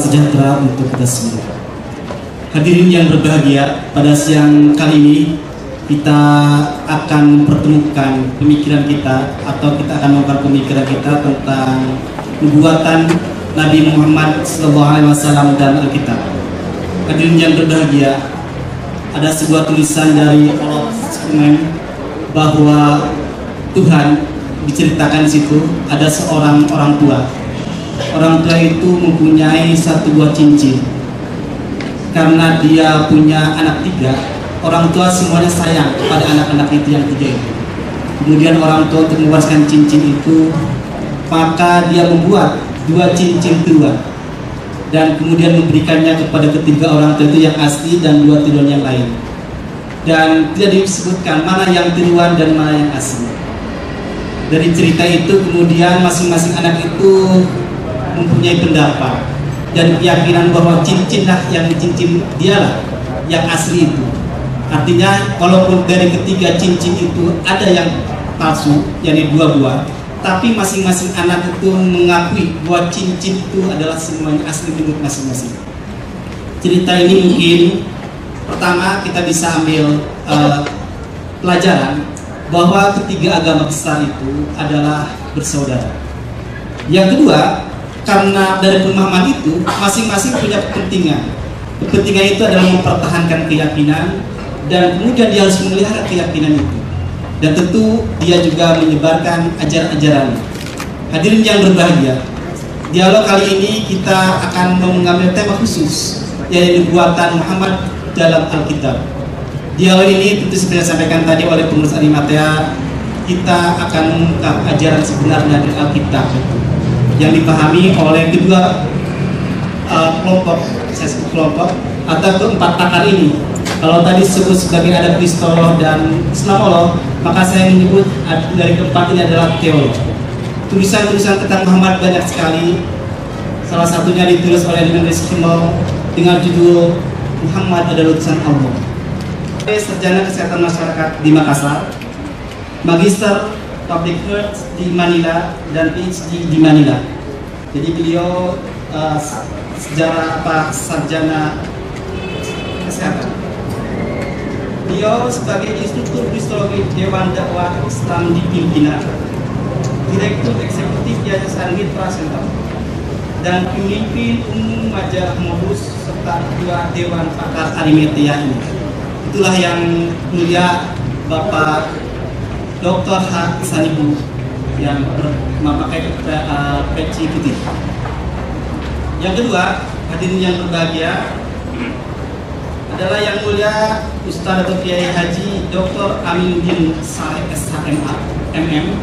sejahtera untuk kita semua. Hadirin yang berbahagia, pada siang kali ini kita akan mempertemukan pemikiran kita, atau kita akan mengungkap pemikiran kita tentang nubuatan Nabi Muhammad SAW dan Alkitab. Hadirin yang berbahagia, ada sebuah tulisan dari Old Testament bahwa Tuhan diceritakan di situ ada seorang orang tua. Orang tua itu mempunyai satu buah cincin. Karena dia punya anak tiga, orang tua semuanya sayang pada anak-anak itu yang tiga itu. Kemudian orang tua untuk mewariskan cincin itu, maka dia membuat dua cincin tiruan dan kemudian memberikannya kepada ketiga orang tua itu yang asli dan dua tiruan yang lain. Dan tidak disebutkan mana yang tiruan dan mana yang asli. Dari cerita itu kemudian masing-masing anak itu mempunyai pendapat dan keyakinan bahwa cincinlah yang cincin dialah yang asli itu. Artinya walaupun dari ketiga cincin itu ada yang palsu, yakni dua buah, tapi masing-masing anak itu mengakui bahwa cincin itu adalah semuanya asli menurut masing-masing. Cerita ini mungkin pertama kita bisa ambil pelajaran bahwa ketiga agama besar itu adalah bersaudara. Yang kedua, karena dari pemahaman itu masing-masing punya kepentingan. Kepentingan itu adalah mempertahankan keyakinan dan kemudian dia harus memelihara keyakinan itu. Dan tentu dia juga menyebarkan ajaran-ajaran. Hadirin yang berbahagia, dialog kali ini kita akan mengambil tema khusus, yaitu nubuatan Muhammad dalam Alkitab. Dialog ini tentu seperti yang sampaikan tadi oleh pengurus Arimatea, kita akan mengungkap ajaran sebenarnya dari Alkitab yang dipahami oleh kedua kelompok atau keempat pakar ini. Kalau tadi disebut sebagai ada kristolog dan islamolog, maka saya menyebut dari keempat ini adalah teolog. Tulisan-tulisan tentang Muhammad banyak sekali. Salah satunya ditulis oleh Dennis Kimball dengan judul Muhammad adalah utusan Allah. Sarjana Kesehatan Masyarakat di Makassar, Magister Public Health di Manila, dan PhD di Manila. Jadi beliau sarjana kesehatan. Beliau sebagai instruktur kristologi Dewan Dakwah Islam di Filipina, Direktur Eksekutif Yayasan Mitra Center, dan pemimpin umum majalah Modus serta ketua Dewan Pakar Arimatea ini. Itulah yang mulia Bapak Dr. H. Sanibu yang memakai peci putih. Yang kedua, hadirin yang berbahagia, adalah yang mulia Ustaz atau Kiai Haji Dr. Aminuddin Saleh SHMA MM.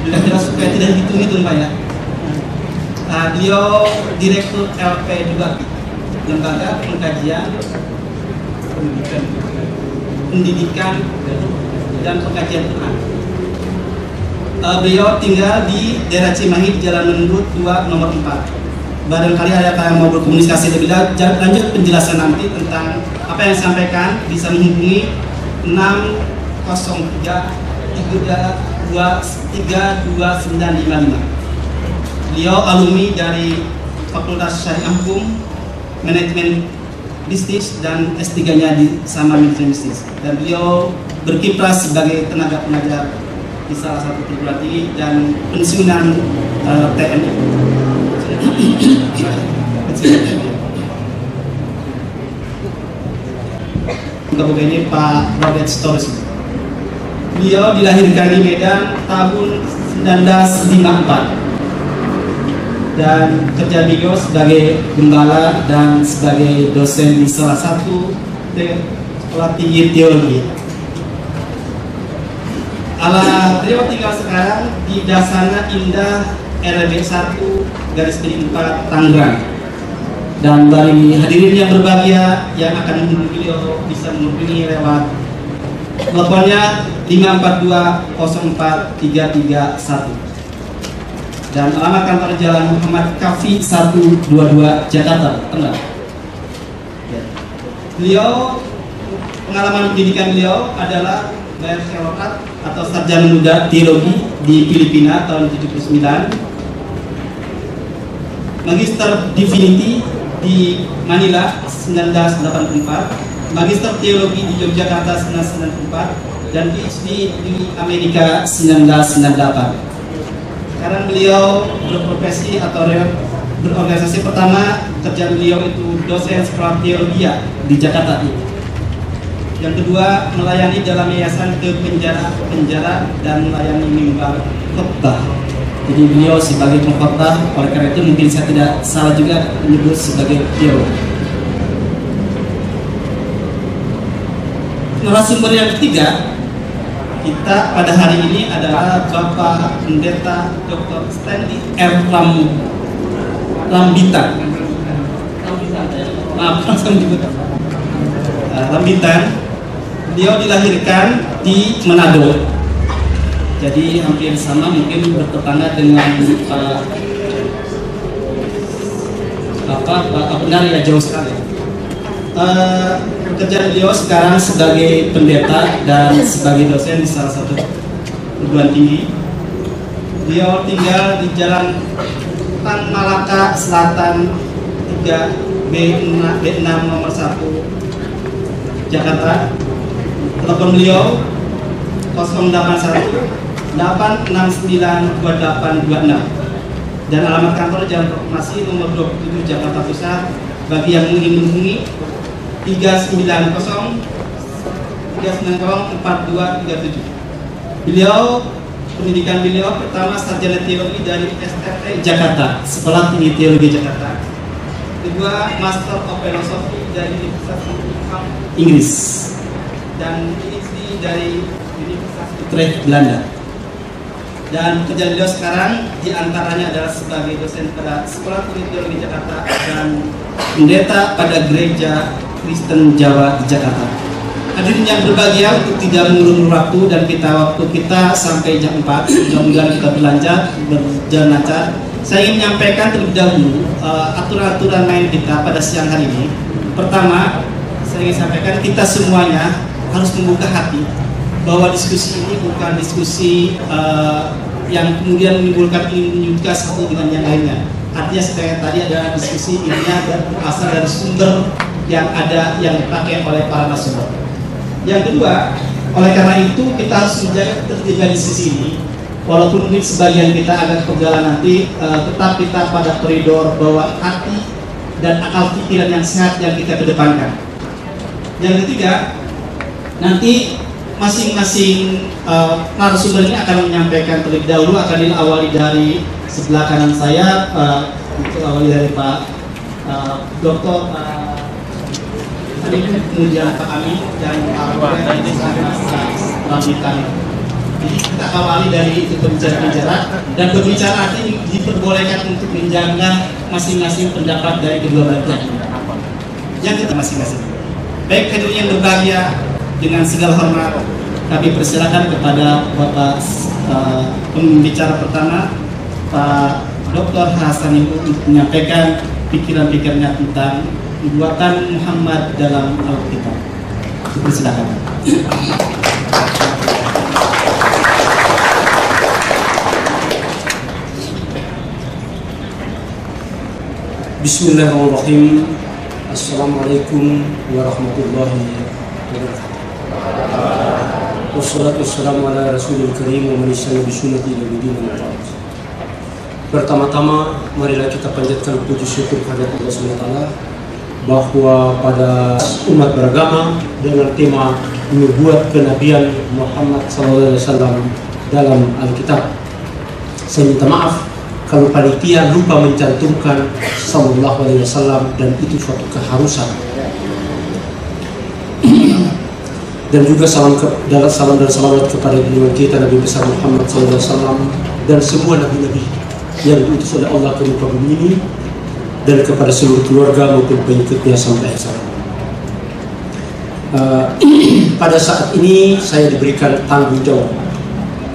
Bila supaya tidak hitung-hitung Pak ya. Beliau Direktur LP juga, Lembaga Pengkajian Pendidikan dan Pengkajian Quran. Beliau tinggal di daerah Cimahi, Jalan Mendut 2 nomor 4. Barangkali ada yang mau berkomunikasi lebih lanjut penjelasan nanti tentang apa yang disampaikan, bisa menghubungi 603 325955. Beliau alumni dari Fakultas Syariah Hukum, Manajemen Bisnis, dan S3-nya di sama Manajemen Bisnis. Dan beliau berkiprah sebagai tenaga pengajar di salah satu perguruan tinggi dan pensiunan TNI. Untuk ini Pak Robert Stories. Beliau dilahirkan di Medan tahun 1954 dan kerja beliau sebagai gembala dan sebagai dosen di salah satu sekolah tinggi teologi. Beliau tinggal sekarang di Dasana Indah RB 1/4 Tangerang. Dan bagi hadirin yang berbahagia yang akan menghubungi beliau bisa menghubungi lewat teleponnya 542043331 dan alamat kantor Jalan Muhammad Kafi 122 Jakarta Tengah. Beliau, pengalaman pendidikan beliau adalah Bachelor atau Sarjana Muda Teologi di Filipina tahun 79. Magister Divinity di Manila 1984, Magister Teologi di Yogyakarta 1994, dan PhD di Amerika 1998. Sekarang beliau berprofesi atau berorganisasi. Pertama, kerja beliau itu dosen sekolah teologi di Jakarta. Yang kedua, melayani dalam yayasan ke penjara dan melayani mimbar khotbah. Jadi beliau sebagai pengkhotbah, oleh karena itu mungkin saya tidak salah juga menyebut sebagai teolog. Narasumber yang ketiga kita pada hari ini adalah Bapak Pendeta Dr. Stanley R. Lambitan. Maaf, langsung disebut Lambitan. Beliau dilahirkan di Manado. Jadi hampir sama, mungkin bertetangga dengan benar ya, jauh sekali. Pekerjaan beliau sekarang sebagai pendeta dan sebagai dosen di salah satu perguruan tinggi. Beliau tinggal di Jalan Tan Malaka Selatan 3 B6 nomor 1 Jakarta. Telepon beliau 081 869 2826 dan alamat kantor Jalan Proklamasi nomor 27 Jakarta Pusat. Bagi yang ingin menghubungi 390-4237. Beliau, pendidikan beliau pertama sarjana teologi dari STT Jakarta, Sekolah Tinggi Teologi Jakarta. Kedua, Master of Philosophy dari Universitas Inggris dan PhD dari Universitas Utrecht, Belanda. Dan kerjaan beliau sekarang diantaranya adalah sebagai dosen pada Sekolah Tinggi Teologi Jakarta dan pendeta pada Gereja Kristen Jawa di Jakarta. Hadirin yang berbahagia, untuk tidak mengulur waktu dan waktu kita sampai jam 4, mudah-mudahan kita berjalan lancar. Saya ingin menyampaikan terlebih dahulu aturan-aturan main kita pada siang hari ini. Pertama, saya ingin sampaikan kita semuanya harus membuka hati bahwa diskusi ini bukan diskusi yang kemudian menimbulkan menyudutkan satu dengan yang lainnya. Artinya seperti tadi adalah diskusi ini berasal dari sumber yang ada yang dipakai oleh para narasumber. Yang kedua, oleh karena itu kita harus menjaga ketertiban diskusi ini. Walaupun mungkin sebagian kita agak kegalan nanti, tetap kita pada koridor bahwa hati dan akal pikiran yang sehat yang kita kedepankan. Yang ketiga, nanti masing-masing narasumber ini akan menyampaikan terlebih dahulu, akan diawali dari sebelah kanan saya, awali dari Pak Dr. kemudian Pak Amin dan Pak Lambitan. Jadi kita awali dari itu pembicara-pembicara, dan pembicara artinya diperbolehkan untuk menjaga masing-masing pendapat dari kedua belah pihak yang kita masing-masing. Baik, hadirin yang berbahagia, dengan segala hormat kami persilakan kepada Bapak pembicara pertama, Pak Dr. Hasan Ibu, untuk menyampaikan pikiran-pikirannya tentang nubuatan Muhammad dalam Alkitab. Persilakan. Bismillahirrahmanirrahim. Assalamualaikum warahmatullahi wabarakatuh. Wassalatu wassalamu ala rasulil karim wa man istanna bi sunnati ila bidin al-ma'ad. Pertama-tama marilah kita panjatkan puji syukur kepada Allah SWT bahwa pada umat beragama dengan tema nubuat kenabian Muhammad SAW dalam Alkitab. Saya minta maaf kalau panitia lupa mencantumkan sallallahu alaihi wasallam, dan itu suatu keharusan. Dan juga salam dan salawat kepada junjungan kita Nabi besar Muhammad SAW dan semua nabi-nabi yang diutus oleh Allah ke muka bumi ini, dan kepada seluruh keluarga maupun pengikutnya sampai akhir zaman. Pada saat ini saya diberikan tanggung jawab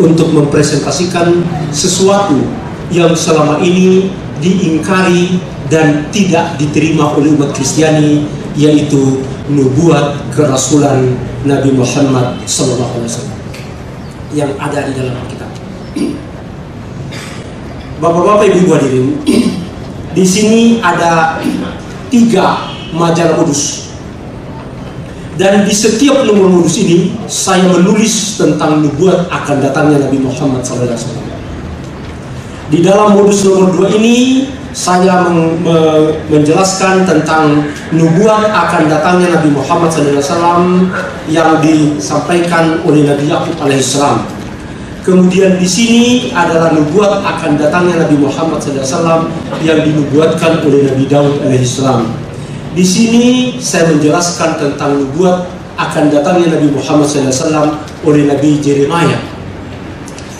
untuk mempresentasikan sesuatu yang selama ini diingkari dan tidak diterima oleh umat Kristiani, yaitu nubuat kerasulan Nabi Muhammad SAW yang ada di dalam Alkitab. Bapak-bapak, ibu-ibu hadirin, Di sini ada 3 majalah modus. Dan di setiap nomor modus ini saya menulis tentang nubuat akan datangnya Nabi Muhammad SAW. Di dalam modus nomor 2 ini saya menjelaskan tentang nubuat akan datangnya Nabi Muhammad SAW yang disampaikan oleh Nabi Yakub alaihissalam. Kemudian di sini adalah nubuat akan datangnya Nabi Muhammad SAW yang dinubuatkan oleh Nabi Daud alaihissalam. Di sini saya menjelaskan tentang nubuat akan datangnya Nabi Muhammad SAW oleh Nabi Jeremiah.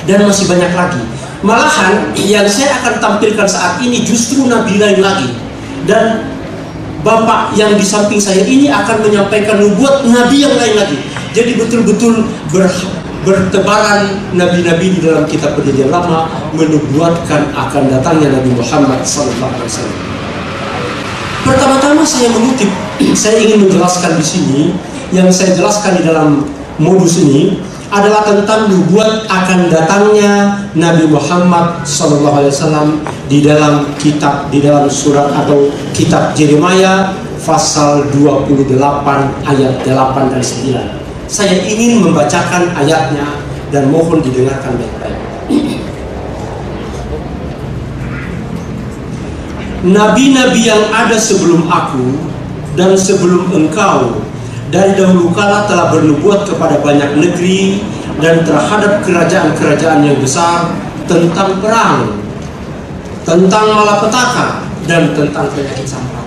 Dan masih banyak lagi. Malahan yang saya akan tampilkan saat ini justru Nabi lain lagi. Dan Bapak yang di samping saya ini akan menyampaikan nubuat Nabi yang lain lagi. Jadi betul-betul bertebaran Nabi-Nabi di dalam kitab Perjanjian Lama menubuatkan akan datangnya Nabi Muhammad SAW. Pertama-tama saya ingin menjelaskan di sini, yang saya jelaskan di dalam modus ini adalah tentang nubuat akan datangnya Nabi Muhammad SAW di dalam surat atau kitab Jeremiah pasal 28 ayat 8 dan 9. Saya ingin membacakan ayatnya dan mohon didengarkan baik-baik. Nabi-nabi yang ada sebelum aku dan sebelum engkau dari dahulu kala telah bernubuat kepada banyak negeri dan terhadap kerajaan-kerajaan yang besar tentang perang, tentang malapetaka, dan tentang penyakit sampar.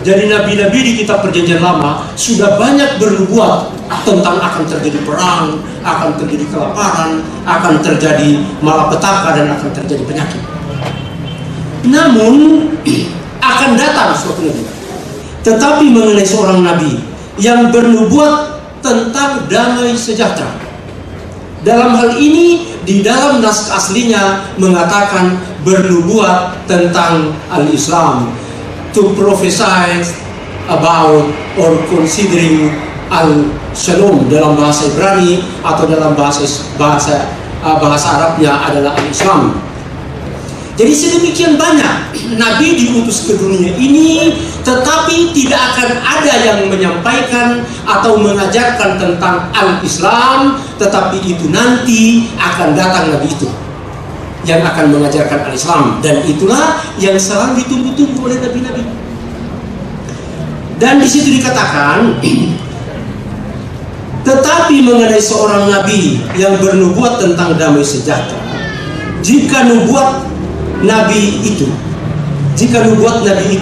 Jadi nabi-nabi di kitab Perjanjian Lama sudah banyak bernubuat tentang akan terjadi perang, akan terjadi kelaparan, akan terjadi malapetaka, dan akan terjadi penyakit. Namun akan datang suatu nabi. Tetapi mengenai seorang nabi yang bernubuat tentang damai sejahtera. Dalam hal ini di dalam naskah aslinya mengatakan bernubuat tentang al-Islam, to prophesy about or considering al-Shalom dalam bahasa Ibrani, atau dalam bahasa Arabnya adalah al-Islam. Jadi sedemikian banyak Nabi diutus ke dunia ini, tetapi tidak akan ada yang menyampaikan atau mengajarkan tentang al-Islam, tetapi itu nanti akan datang Nabi itu yang akan mengajarkan al-Islam, dan itulah yang selalu ditunggu-tunggu oleh Nabi-Nabi. Dan di situ dikatakan, tetapi mengenai seorang Nabi yang bernubuat tentang damai sejahtera, jika nubuat Nabi itu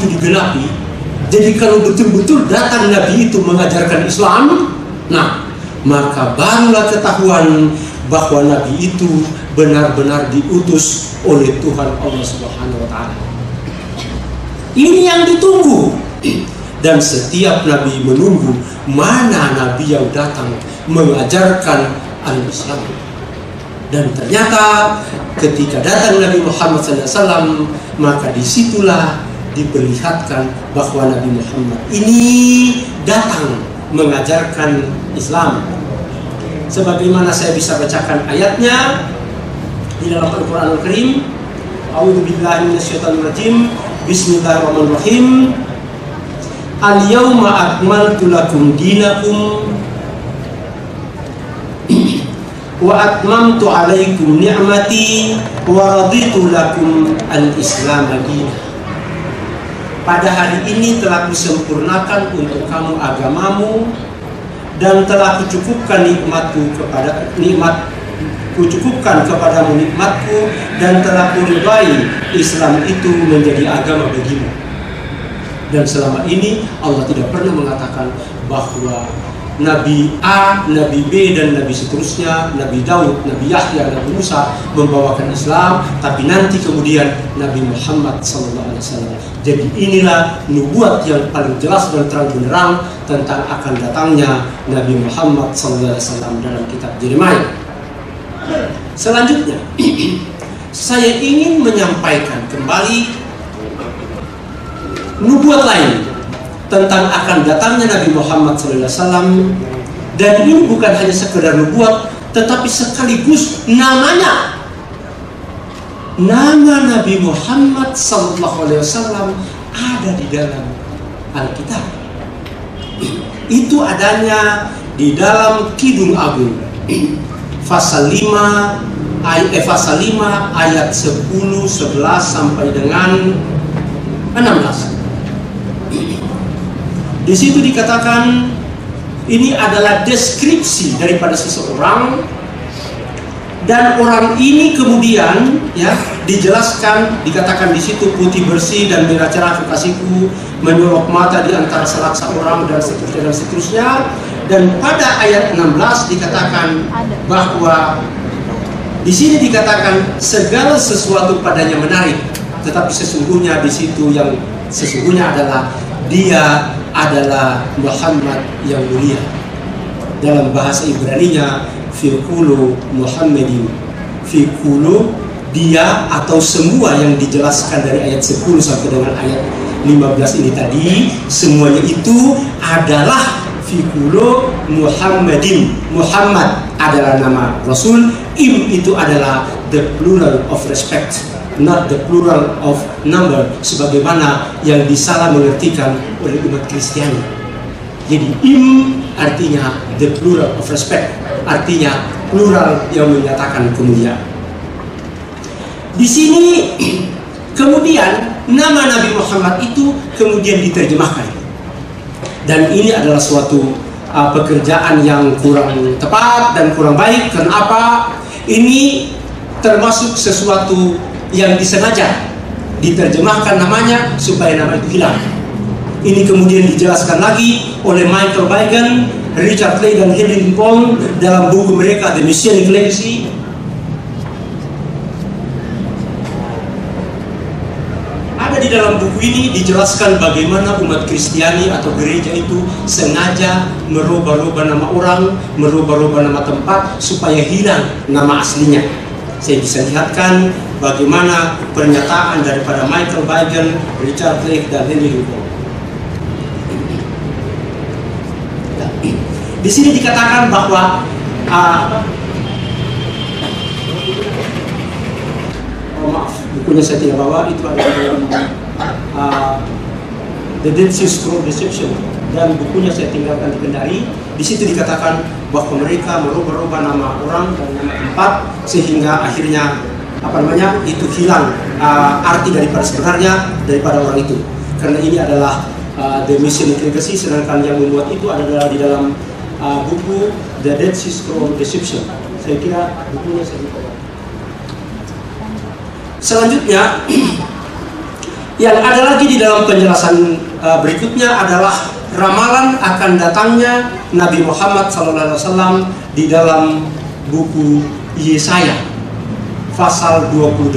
digenapi, jadi kalau betul-betul datang Nabi itu mengajarkan Islam, nah maka barulah ketahuan bahwa Nabi itu benar-benar diutus oleh Tuhan Allah Subhanahu wa Ta'ala. Ini yang ditunggu, dan setiap Nabi menunggu mana Nabi yang datang mengajarkan al-Islam. Dan ternyata ketika datang Nabi Muhammad SAW, maka disitulah diperlihatkan bahwa Nabi Muhammad ini datang mengajarkan Islam. Sebagaimana saya bisa bacakan ayatnya di dalam Al-Quran Al-Karim. A'udzubillahi minasyaitonirrajim. Bismillahirrahmanirrahim. Al-yawma akmaltu lakum dinakum wa atmamtu alaikum ni'mati wa raditu lakum al-Islam dinan. Pada hari ini telah kusempurnakan untuk kamu agamamu, dan telah kucukupkan kepadamu nikmatku, dan telah kuridai Islam itu menjadi agama bagimu. Dan selama ini Allah tidak pernah mengatakan bahwa Nabi A, Nabi B, dan Nabi seterusnya, Nabi Daud, Nabi Yahya, Nabi Musa membawakan Islam, tapi nanti kemudian Nabi Muhammad SAW. Jadi inilah nubuat yang paling jelas dan terang benderang tentang akan datangnya Nabi Muhammad SAW dalam kitab Jeremiah. Selanjutnya, saya ingin menyampaikan kembali nubuat lain tentang akan datangnya Nabi Muhammad SAW, dan ini bukan hanya sekedar nubuat, tetapi sekaligus namanya. nama Nabi Muhammad SAW ada di dalam Alkitab. Itu adanya di dalam Kidung Agung pasal 5 ayat 10, 11 sampai dengan 16. Di situ dikatakan ini adalah deskripsi daripada seseorang, dan orang ini kemudian ya dijelaskan, dikatakan di situ putih bersih dan merah cerah kekasihku, menyolok mata di antara selaksa orang, dan seterusnya dan seterusnya. Dan pada ayat 16 dikatakan bahwa di sini dikatakan segala sesuatu padanya menarik, tetapi sesungguhnya di situ yang sesungguhnya adalah dia adalah Muhammad yang mulia. Dalam bahasa Ibrani-nya Fikulu Muhammadin, Fikulu dia atau semua yang dijelaskan dari ayat 10 sampai dengan ayat 15 ini tadi, semuanya itu adalah Fikulu Muhammadin. Muhammad adalah nama Rasul, im itu adalah the plural of respect, not the plural of number, sebagaimana yang disalah mengertikan oleh umat Kristiani. Jadi im artinya the plural of respect, artinya plural yang menyatakan kemuliaan. Di sini kemudian nama Nabi Muhammad itu kemudian diterjemahkan, dan ini adalah suatu pekerjaan yang kurang tepat dan kurang baik. Kenapa? Ini termasuk sesuatu yang disengaja diterjemahkan namanya supaya nama itu hilang. Ini kemudian dijelaskan lagi oleh Michael Bagan, Richard Clay, dan Henry Lincoln dalam buku mereka The Messianic Legacy. Ada di dalam buku ini dijelaskan bagaimana umat Kristiani atau gereja itu sengaja merubah-rubah nama orang, merubah-rubah nama tempat supaya hilang nama aslinya. Saya bisa lihatkan bagaimana pernyataan daripada Michael Bagan, Richard Clay, dan Henry Lincoln. Di sini dikatakan bahwa maaf, bukunya saya tidak bawa, itu ada dalam The Dead Sea Scroll Deception, dan bukunya saya tinggalkan di Kendari. Di situ dikatakan bahwa mereka merubah-rubah nama orang dan nama tempat sehingga akhirnya itu hilang arti daripada sebenarnya daripada orang itu. Karena ini adalah The Messianic Legacy, sedangkan yang membuat itu adalah di dalam buku The Dead Sea Scroll Deception. Saya kira bukunya saya lupa. Selanjutnya yang ada lagi di dalam penjelasan berikutnya adalah ramalan akan datangnya Nabi Muhammad SAW di dalam buku Yesaya pasal 28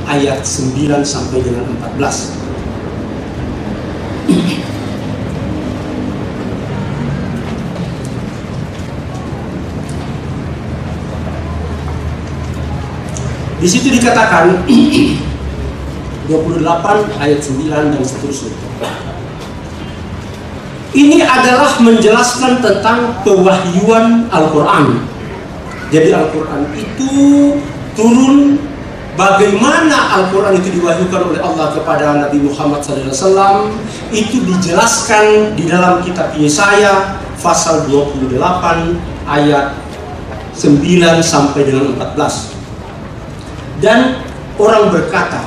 ayat 9 sampai dengan 14. Di situ dikatakan 28 ayat 9 dan seterusnya. Ini adalah menjelaskan tentang pewahyuan Al-Quran. Jadi Al-Quran itu turun, bagaimana Al-Quran itu diwahyukan oleh Allah kepada Nabi Muhammad SAW, itu dijelaskan di dalam kitab Yesaya pasal 28 ayat 9 sampai dengan 14. Dan orang berkata,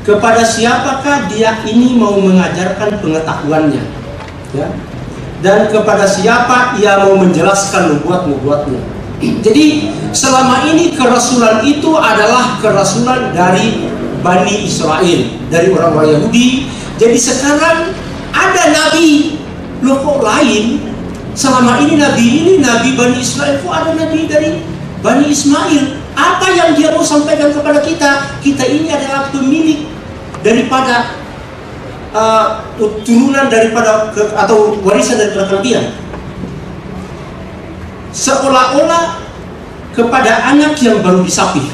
kepada siapakah dia ini mau mengajarkan pengetahuannya, ya? Dan kepada siapa ia mau menjelaskan nubuat-nubuatnya. Jadi selama ini kerasulan itu adalah kerasulan dari Bani Israel, dari orang-orang Yahudi. Jadi sekarang ada nabi, loh kok lain? Selama ini nabi Bani Israel, kok ada nabi dari Bani Ismail? Apa yang dia mau sampaikan kepada kita? Kita ini adalah pemilik daripada turunan daripada atau warisan daripada kenabian. Seolah-olah kepada anak yang baru disapih.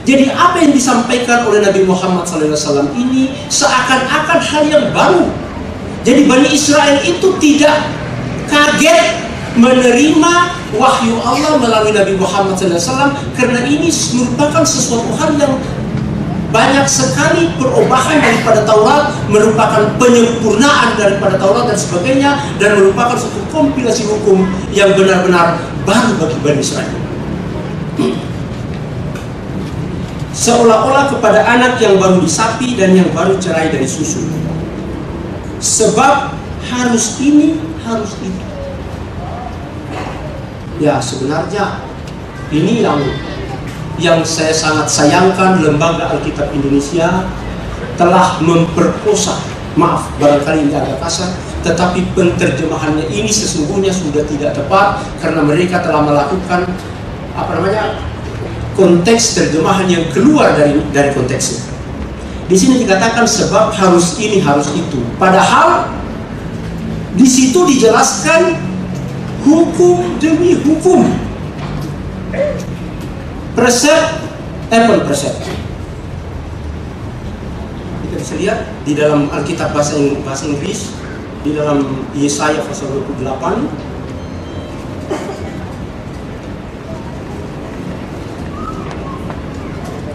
Jadi apa yang disampaikan oleh Nabi Muhammad SAW ini seakan-akan hal yang baru. Jadi Bani Israel itu tidak kaget menerima wahyu Allah melalui Nabi Muhammad SAW, karena ini merupakan sesuatu hal yang banyak sekali perubahan daripada Taurat, merupakan penyempurnaan daripada Taurat dan sebagainya, dan merupakan suatu kompilasi hukum yang benar-benar baru bagi Bani Israel. Seolah-olah kepada anak yang baru disapi dan yang baru cerai dari susu. Sebab harus ini, harus itu. Ya, sebenarnya ini yang saya sangat sayangkan, Lembaga Alkitab Indonesia telah memperkosa, maaf barangkali ini agak kasar, tetapi penterjemahannya ini sesungguhnya sudah tidak tepat karena mereka telah melakukan konteks terjemahan yang keluar dari konteksnya. Di sini dikatakan sebab harus ini, harus itu. Padahal di situ dijelaskan hukum demi hukum. Precept upon precept. Kita bisa lihat di dalam Alkitab bahasa Inggris, di dalam Yesaya pasal 28.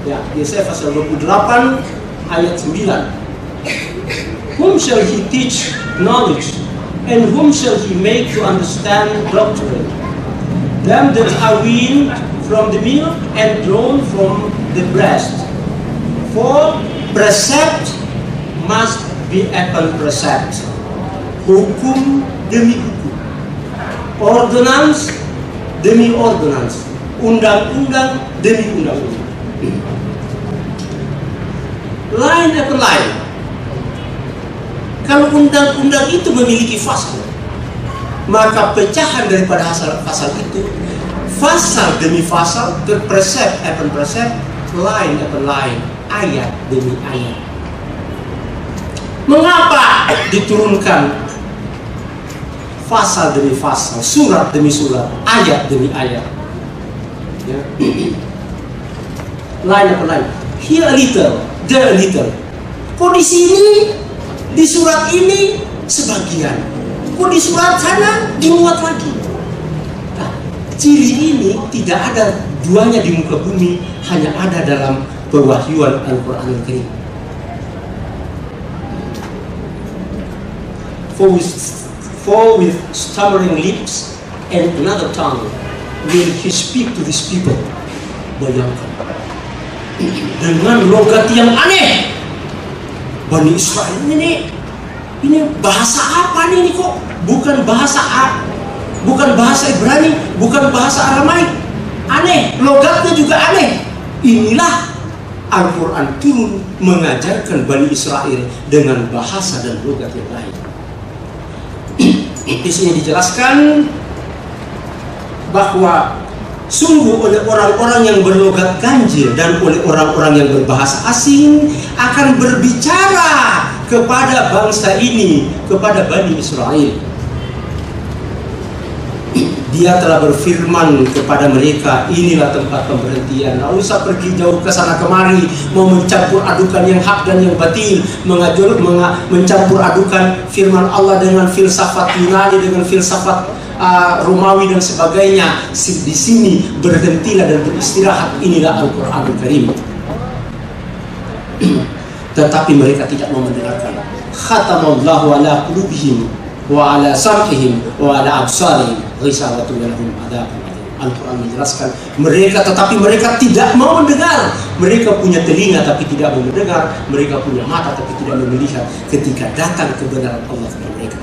Ya, Yesaya pasal 28 ayat 9. Whom shall he teach knowledge, and whom shall he make to understand doctrine? Them that are weaned from the milk and drawn from the breast. For precept must be upon precept, hukum demi hukum, ordonance demi ordonance, undang-undang demi undang-undang, line upon line. Kalau undang-undang itu memiliki fasal, maka pecahan daripada pasal itu, fasal demi fasal, precept upon precept, line upon line, ayat demi ayat. Mengapa diturunkan fasal demi fasal, surat demi surat, ayat demi ayat? Ya. Line upon line, here a little, there a little. Kok di sini, di surat ini sebagian, kok di surat sana dimuat lagi. Nah, ciri ini tidak ada duanya di muka bumi, hanya ada dalam pewahyuan Al-Quran Al-Karim. For with stammering lips and another tongue will he speak to these people. Bayangkan, dengan logat yang aneh, Bani Israel ini bahasa apa nih kok? Bukan bahasa Ibrani, bukan bahasa Aramaik. Aneh, logatnya juga aneh. Inilah Al-Quran turun mengajarkan Bani Israel dengan bahasa dan logat yang lain. Di sini dijelaskan bahwa sungguh oleh orang-orang yang berlogat ganjil dan oleh orang-orang yang berbahasa asing akan berbicara kepada bangsa ini, kepada Bani Israel. Dia telah berfirman kepada mereka, inilah tempat pemberhentian. Tidak usah pergi jauh ke sana kemari, mau mencampur adukan yang hak dan yang batil, mencampur adukan firman Allah dengan filsafat Yunani, dengan filsafat Romawi dan sebagainya. Di sini berhentilah dan beristirahat. Inilah Al-Quran Al-Karim. Tetapi mereka tidak mau mendengarkan. Khatamallahu ala qulubihim wa ala sam'ihim wa ala absarihim ghisawatun lahum adzabun adzim. Al-Quran menjelaskan mereka, tetapi mereka tidak mau mendengar. Mereka punya telinga tapi tidak mau mendengar. Mereka punya mata tapi tidak mau melihat ketika datang kebenaran Allah kepada mereka.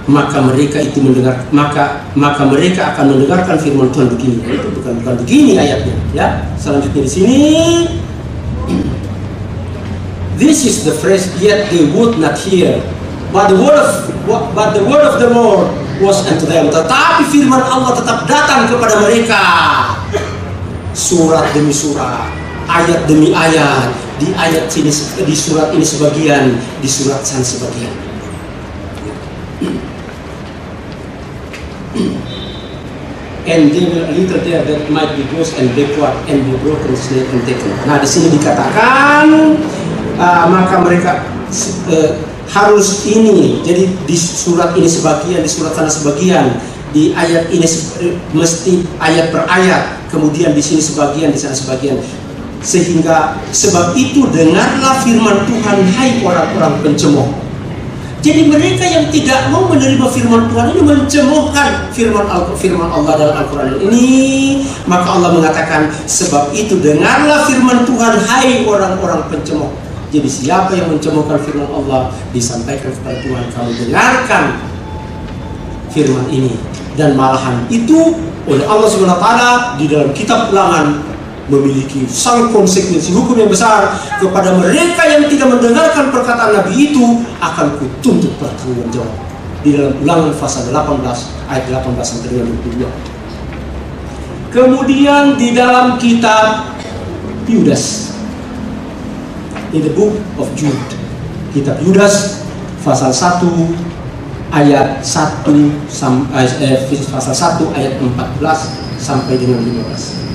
Maka mereka itu mendengar, maka mereka akan mendengarkan firman Tuhan begini. Itu bukan begini ayatnya, ya. Selanjutnya di sini, this is the phrase, yet they would not hear, but the word of the Lord was unto them. Tetapi firman Allah tetap datang kepada mereka, surat demi surat, ayat demi ayat. Di ayat sini, di surat ini sebagian, di surat sana sebagian. And they will a little there that might be gross and backward and be broken, slain and taken. Nah, di sini dikatakan maka mereka harus ini. Jadi di surat ini sebagian, di surat sana sebagian, di ayat ini mesti ayat per ayat. Kemudian di sini sebagian, di sana sebagian. Sehingga sebab itu dengarlah firman Tuhan, hai orang-orang pencemooh. Jadi mereka yang tidak mau menerima firman Tuhan ini mencemoohkan firman Allah dalam Al-Quran ini. Maka Allah mengatakan, sebab itu dengarlah firman Tuhan, hai orang-orang pencemooh. Jadi siapa yang mencemoohkan firman Allah, disampaikan kepada Tuhan, kamu dengarkan firman ini. Dan malahan itu oleh Allah SWT di dalam kitab Ulangan memiliki sang konsekuensi hukum yang besar kepada mereka yang tidak mendengarkan perkataan Nabi itu, akan kutuntut pertanggungjawab. Di dalam Ulangan pasal 18 ayat 18 sampai dengan 22. Kemudian di dalam kitab Yudas, in the book of Jude, kitab Yudas pasal 1 ayat 1 pasal 1 ayat 14 sampai dengan 15.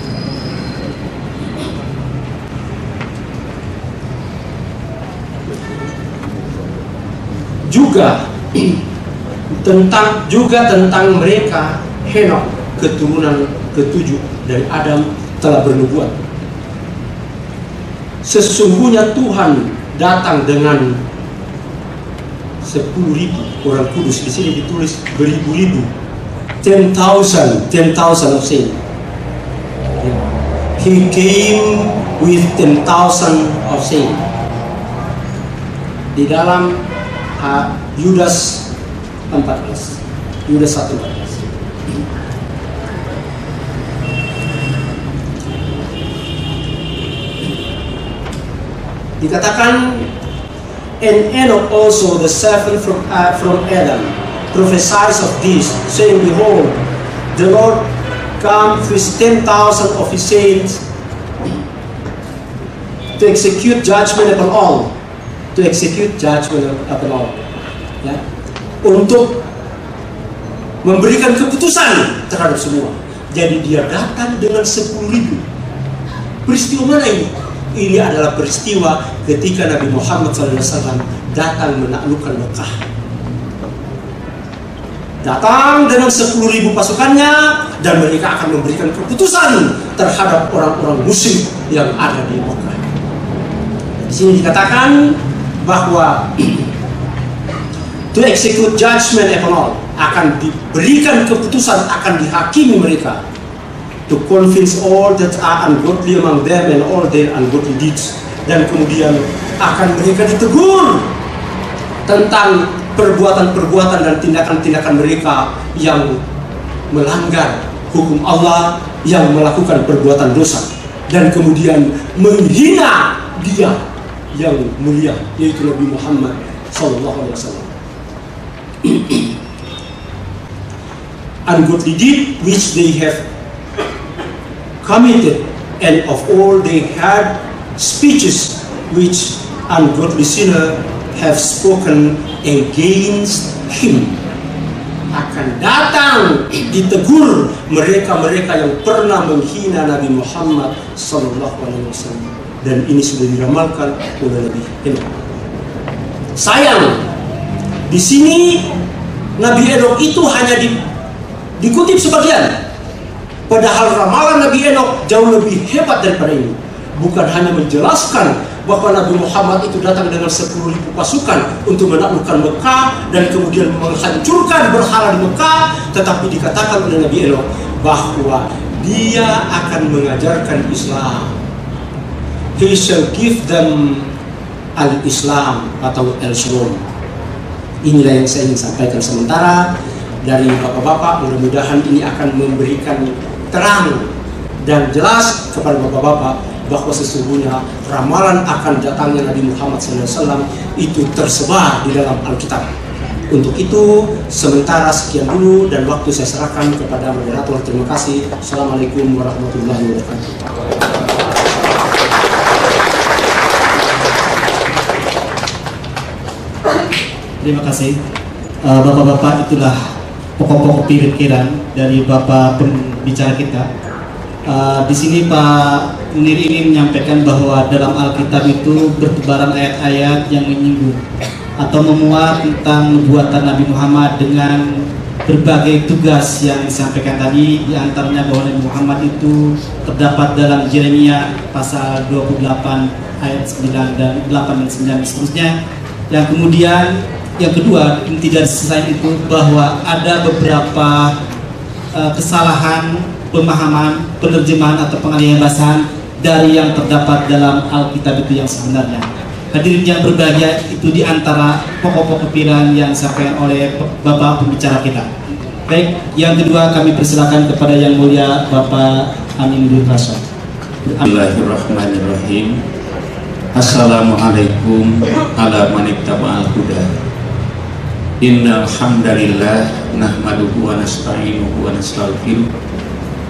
Juga tentang mereka, Henok keturunan ketujuh dari Adam telah bernubuat. Sesungguhnya Tuhan datang dengan 10.000 orang kudus. Di sini ditulis beribu-ribu, 10,000 of saints. He came with 10,000 of saints. Di dalam Yudas 14, Yudas 1:14. Dikatakan, and Enoch also the seventh from Adam prophesies of this, saying, behold, the Lord comes with 10,000 of his saints to execute judgment upon all. To execute judgment upon all, ya, untuk memberikan keputusan terhadap semua. Jadi dia datang dengan 10.000. Peristiwa mana ini? Ini adalah peristiwa ketika Nabi Muhammad SAW datang menaklukkan Mekah. Datang dengan 10.000 pasukannya, dan mereka akan memberikan keputusan terhadap orang-orang musyrik yang ada di Mekah. Di sini dikatakan bahwa to execute judgment upon all, akan diberikan keputusan, akan dihakimi mereka. To convince all that are ungodly among them and all their ungodly deeds. Dan kemudian akan mereka ditegur tentang perbuatan-perbuatan dan tindakan-tindakan mereka yang melanggar hukum Allah, yang melakukan perbuatan dosa, dan kemudian menghina Dia yang mulia, yaitu Nabi Muhammad SAW. Ungodly deed which they have committed, and of all they had speeches which ungodly sinner have spoken against him. Akan datang ditegur mereka-mereka yang pernah menghina Nabi Muhammad SAW. Dan ini sudah diramalkan oleh Nabi Enoch. Sayang, di sini Nabi Enoch itu hanya dikutip sebagian. Padahal ramalan Nabi Enoch jauh lebih hebat daripada ini. Bukan hanya menjelaskan bahwa Nabi Muhammad itu datang dengan 10.000 pasukan untuk menaklukkan Mekah dan kemudian menghancurkan berhala di Mekah, tetapi dikatakan oleh Nabi Enoch bahwa dia akan mengajarkan Islam. He shall give them al-Islam atau al-Shalom. Inilah yang saya ingin sampaikan sementara dari bapak-bapak. Mudah-mudahan ini akan memberikan terang dan jelas kepada bapak-bapak bahwa sesungguhnya ramalan akan datangnya Nabi Muhammad SAW itu tersebar di dalam Alkitab. Untuk itu, sementara sekian dulu, dan waktu saya serahkan kepada moderator. Terima kasih. Assalamualaikum warahmatullahi wabarakatuh. Terima kasih. Bapak-bapak, itulah pokok-pokok pikiran dari Bapak pembicara kita. Di sini Pak Munir ingin menyampaikan bahwa dalam Alkitab itu bertebaran ayat-ayat yang menyinggung atau memuat tentang nubuatan Nabi Muhammad dengan berbagai tugas yang disampaikan tadi, di antaranya bahwa Nabi Muhammad itu terdapat dalam Yeremia pasal 28 ayat 9 dan 8 dan 9 dan seterusnya. Yang kemudian yang kedua, inti dari selain itu bahwa ada beberapa kesalahan pemahaman, penerjemahan atau pengalihan bahasan dari yang terdapat dalam Alkitab itu yang sebenarnya. Hadirin yang berbahagia, itu diantara pokok-pokok pikiran yang disampaikan oleh Bapak pembicara kita. Baik, yang kedua kami persilakan kepada Yang Mulia Bapak Amin Dul Rasa. Bismillahirrahmanirrahim. Assalamualaikum ala manittaba'al huda. Innal hamdalillah nahmaduhu wa nasta'inuhu wa nastaghfiruh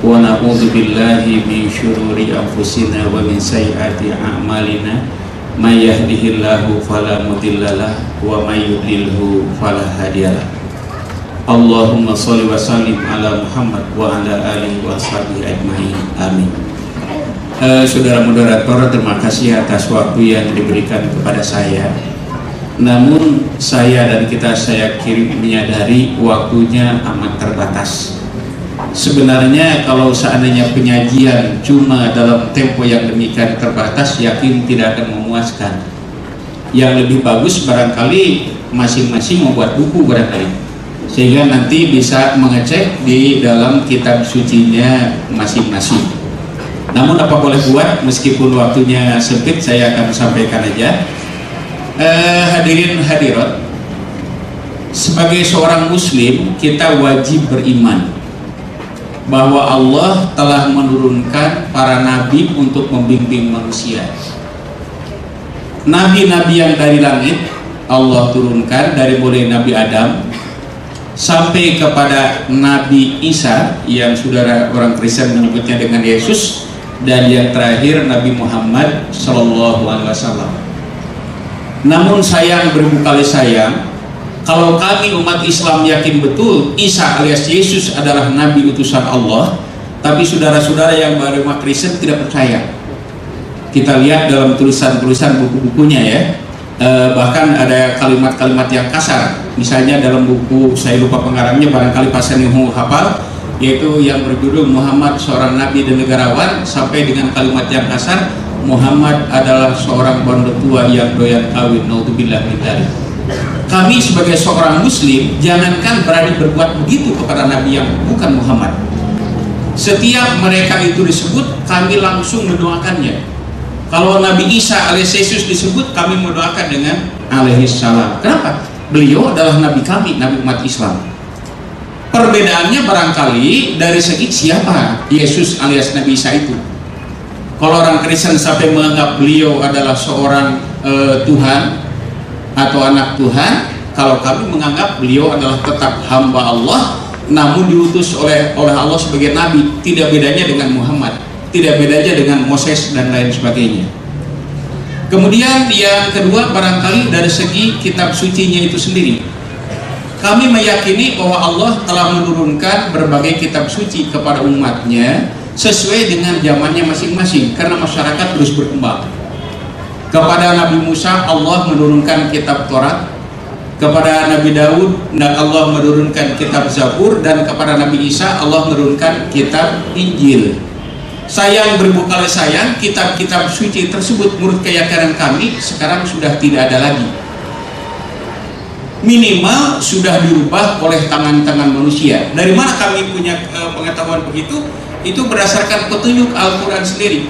wa na'udzu billahi min syururi anfusina wa min sayyiati a'malina. May yahdihillahu fala mudhillalah wa may yudlilhu fala hadiyalah. Allahumma shalli wa sallim ala Muhammad wa ala alihi wa sahbihi ajmain. Amin. Saudara moderator, terima kasih atas waktu yang diberikan kepada saya. Namun saya dan saya menyadari waktunya amat terbatas. Sebenarnya kalau seandainya penyajian cuma dalam tempo yang demikian terbatas, yakin tidak akan memuaskan. Yang lebih bagus barangkali masing-masing membuat buku barangkali, sehingga nanti bisa mengecek di dalam kitab sucinya masing-masing. Namun apa boleh buat, meskipun waktunya sempit, saya akan sampaikan aja. Hadirin hadirat, sebagai seorang muslim kita wajib beriman bahwa Allah telah menurunkan para nabi untuk membimbing manusia. Nabi-nabi yang dari langit Allah turunkan, dari mulai Nabi Adam sampai kepada Nabi Isa yang saudara orang Kristen menyebutnya dengan Yesus, dan yang terakhir Nabi Muhammad Sallallahu Alaihi Wasallam. Namun sayang beribu kali sayang, kalau kami umat Islam yakin betul Isa alias Yesus adalah Nabi utusan Allah, tapi saudara-saudara yang beragama Kristen tidak percaya. Kita lihat dalam tulisan-tulisan buku-bukunya ya, bahkan ada kalimat-kalimat yang kasar. Misalnya dalam buku, saya lupa pengarangnya, barangkali pasien yang hafal, yaitu yang berjudul Muhammad seorang Nabi dan negarawan, sampai dengan kalimat yang kasar, Muhammad adalah seorang bondo tua yang doyan kawin. Naudzubillah min dzalik. Kami sebagai seorang muslim jangankan berani berbuat begitu kepada Nabi yang bukan Muhammad. Setiap mereka itu disebut, kami langsung mendoakannya. Kalau Nabi Isa alias Yesus disebut, kami mendoakan dengan alaihissalam. Kenapa? Beliau adalah Nabi kami, Nabi umat Islam. Perbedaannya barangkali dari segi siapa Yesus alias Nabi Isa itu. Kalau orang Kristen sampai menganggap beliau adalah seorang Tuhan atau anak Tuhan, kalau kami menganggap beliau adalah tetap hamba Allah, namun diutus oleh Allah sebagai Nabi. Tidak bedanya dengan Muhammad, tidak bedanya dengan Moses dan lain sebagainya. Kemudian yang kedua, barangkali dari segi kitab sucinya itu sendiri, kami meyakini bahwa Allah telah menurunkan berbagai kitab suci kepada umatnya sesuai dengan zamannya masing-masing, karena masyarakat terus berkembang. Kepada Nabi Musa Allah menurunkan kitab Taurat, kepada Nabi Daud Allah menurunkan kitab Zabur, dan kepada Nabi Isa Allah menurunkan kitab Injil. Sayang beribu kali sayang, kitab-kitab suci tersebut menurut keyakinan kami sekarang sudah tidak ada lagi. Minimal sudah dirubah oleh tangan-tangan manusia. Dari mana kami punya pengetahuan begitu? Itu berdasarkan petunjuk Al-Quran sendiri.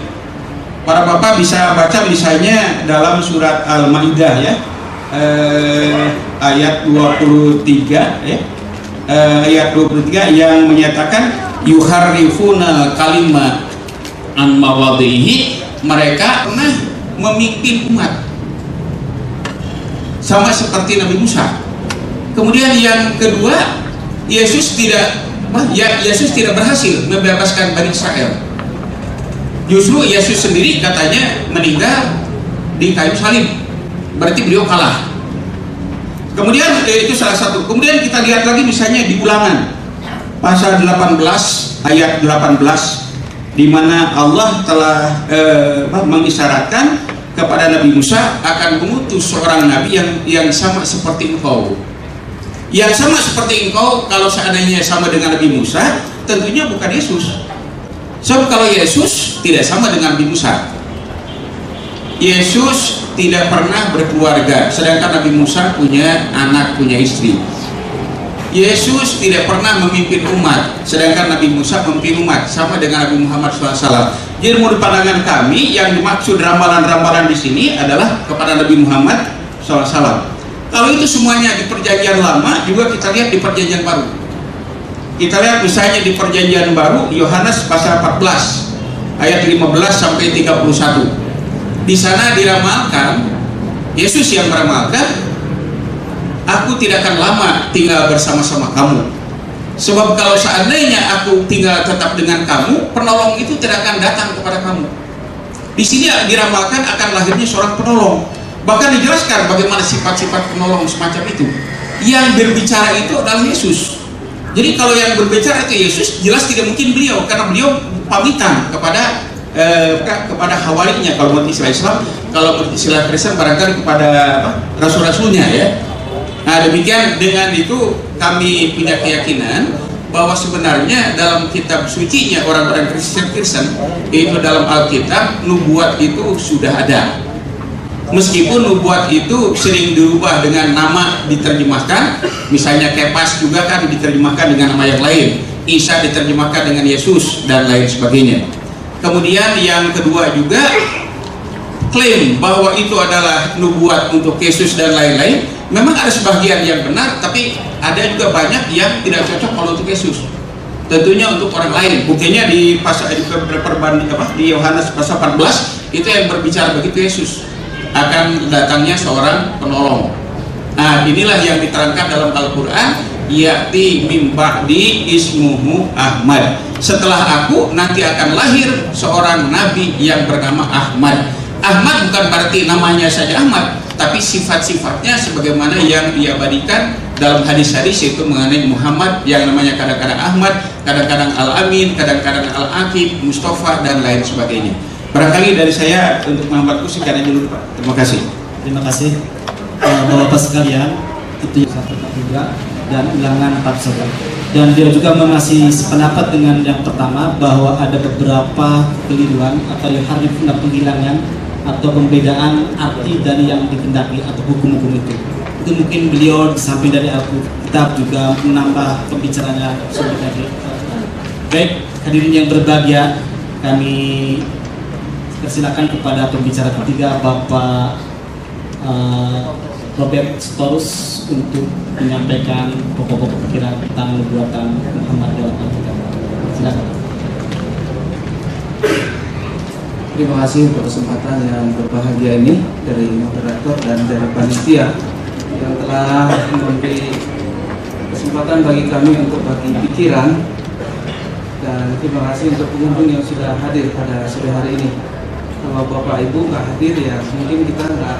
Para bapak bisa baca misalnya dalam surat Al-Maidah ya, ayat 23 ya, ayat 23 yang menyatakan yuharrifuna kalimat an mawadhihi, mereka pernah memimpin umat sama seperti Nabi Musa. Kemudian yang kedua, Yesus tidak berhasil membebaskan Bani Israel. Justru Yesus sendiri katanya meninggal di kayu salib, berarti beliau kalah. Kemudian itu salah satu. Kemudian kita lihat lagi misalnya di Ulangan pasal 18 ayat 18, di mana Allah telah mengisyaratkan kepada Nabi Musa akan mengutus seorang nabi yang sama seperti engkau. Yang sama seperti engkau, kalau seandainya sama dengan Nabi Musa, tentunya bukan Yesus. Sebab kalau Yesus tidak sama dengan Nabi Musa. Yesus tidak pernah berkeluarga, sedangkan Nabi Musa punya anak, punya istri. Yesus tidak pernah memimpin umat, sedangkan Nabi Musa memimpin umat, sama dengan Nabi Muhammad SAW. Jadi menurut pandangan kami, yang dimaksud ramalan-ramalan di sini adalah kepada Nabi Muhammad SAW. Kalau itu semuanya di perjanjian lama, juga kita lihat di perjanjian baru. Kita lihat misalnya di perjanjian baru, Yohanes pasal 14 ayat 15 sampai 31. Di sana diramalkan, Yesus yang meramalkan, aku tidak akan lama tinggal bersama-sama kamu. Sebab kalau seandainya aku tinggal tetap dengan kamu, penolong itu tidak akan datang kepada kamu. Di sini diramalkan akan lahirnya seorang penolong. Bahkan dijelaskan bagaimana sifat-sifat penolong semacam itu. Yang berbicara itu adalah Yesus. Jadi kalau yang berbicara itu Yesus, jelas tidak mungkin beliau, karena beliau pamitan kepada hawarinya kalau menurut istilah Islam. Kalau menurut istilah Kristen barangkali kepada rasul-rasulnya ya. Nah demikian, dengan itu kami punya keyakinan bahwa sebenarnya dalam kitab sucinya orang-orang Kristen, yaitu dalam Alkitab, nubuat itu sudah ada. Meskipun nubuat itu sering dirubah dengan nama, diterjemahkan, misalnya Kepas juga kan diterjemahkan dengan nama yang lain, Isa diterjemahkan dengan Yesus dan lain sebagainya. Kemudian yang kedua juga klaim bahwa itu adalah nubuat untuk Yesus dan lain-lain. Memang ada sebagian yang benar, tapi ada juga banyak yang tidak cocok kalau untuk Yesus. Tentunya untuk orang lain. Buktinya di pasal di Yohanes pasal 14 itu yang berbicara begitu Yesus akan datangnya seorang penolong. Nah inilah yang diterangkan dalam Al-Quran, ya'ti min ba'di ismuhu Ahmad. Setelah aku nanti akan lahir seorang nabi yang bernama Ahmad. Ahmad bukan berarti namanya saja Ahmad, tapi sifat-sifatnya sebagaimana yang diabadikan dalam hadis-hadis, yaitu mengenai Muhammad yang namanya kadang-kadang Ahmad, kadang-kadang Al-Amin, kadang-kadang Al-Aqib, Mustafa dan lain sebagainya. Barangkali dari saya untuk Muhammadku sekian dulu Pak. Terima kasih. Terima kasih Bapak-Bapak sekalian. Itu yang satu juga dan ulangan 41. Dan dia juga masih sependapat dengan yang pertama bahwa ada beberapa kekeliruan atau yang harif penghilangan atau pembedaan arti dari yang dikendaki atau hukum-hukum itu. Itu mungkin beliau di samping dari Alkitab juga menambah pembicaranya sebenarnya. Baik, hadirin yang berbahagia, kami persilakan kepada pembicara ketiga Bapak Robert Storus untuk menyampaikan pokok-pokok pikiran tentang nubuatan Muhammad dalam Alkitab. Silakan. Terima kasih untuk kesempatan yang berbahagia ini dari moderator dan dari panitia yang telah memberi kesempatan bagi kami untuk bagi pikiran, dan terima kasih untuk pengunjung yang sudah hadir pada sore hari ini. Kalau Bapak Ibu nggak hadir ya mungkin kita nggak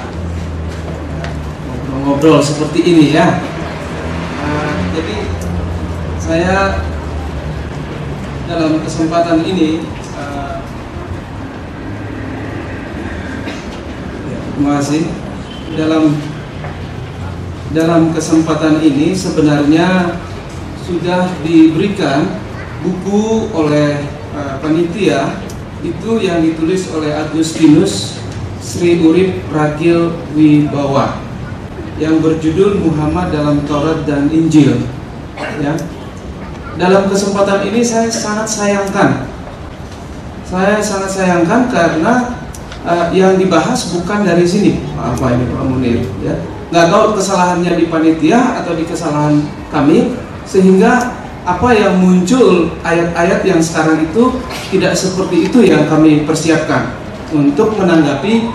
ngobrol-ngobrol seperti ini ya. Jadi saya dalam kesempatan ini terima kasih. Dalam kesempatan ini sebenarnya sudah diberikan buku oleh panitia itu yang ditulis oleh Agustinus Sri Urip Ragil Wibawa yang berjudul Muhammad dalam Taurat dan Injil. Ya. Dalam kesempatan ini saya sangat sayangkan karena yang dibahas bukan dari sini. Apa ini Pak Munir? Ya. Nggak tahu kesalahannya di panitia atau di kesalahan kami, sehingga apa yang muncul ayat-ayat yang sekarang itu tidak seperti itu yang kami persiapkan untuk menanggapi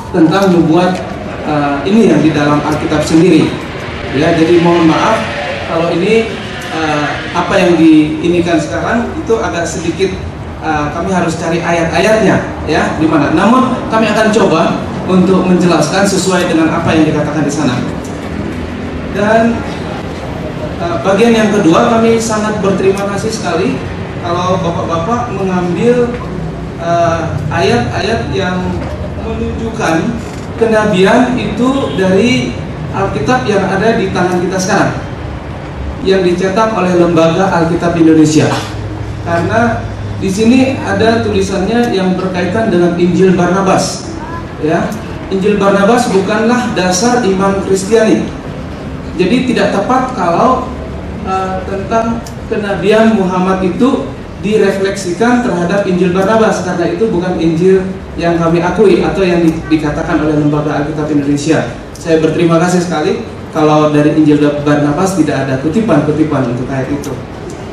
tentang nubuat ini yang di dalam Alkitab sendiri. Ya, jadi mohon maaf kalau ini apa yang diinikan sekarang itu agak sedikit kami harus cari ayat-ayatnya ya di mana. Namun kami akan coba untuk menjelaskan sesuai dengan apa yang dikatakan di sana. Dan bagian yang kedua, kami sangat berterima kasih sekali kalau Bapak-Bapak mengambil ayat-ayat yang menunjukkan kenabian itu dari Alkitab yang ada di tangan kita sekarang, yang dicetak oleh Lembaga Alkitab Indonesia. Karena di sini ada tulisannya yang berkaitan dengan Injil Barnabas, ya. Injil Barnabas bukanlah dasar iman Kristiani. Jadi tidak tepat kalau tentang kenabian Muhammad itu direfleksikan terhadap Injil Barnabas, karena itu bukan Injil yang kami akui atau yang dikatakan oleh Lembaga Alkitab Indonesia. Saya berterima kasih sekali kalau dari Injil Barnabas tidak ada kutipan-kutipan untuk ayat itu.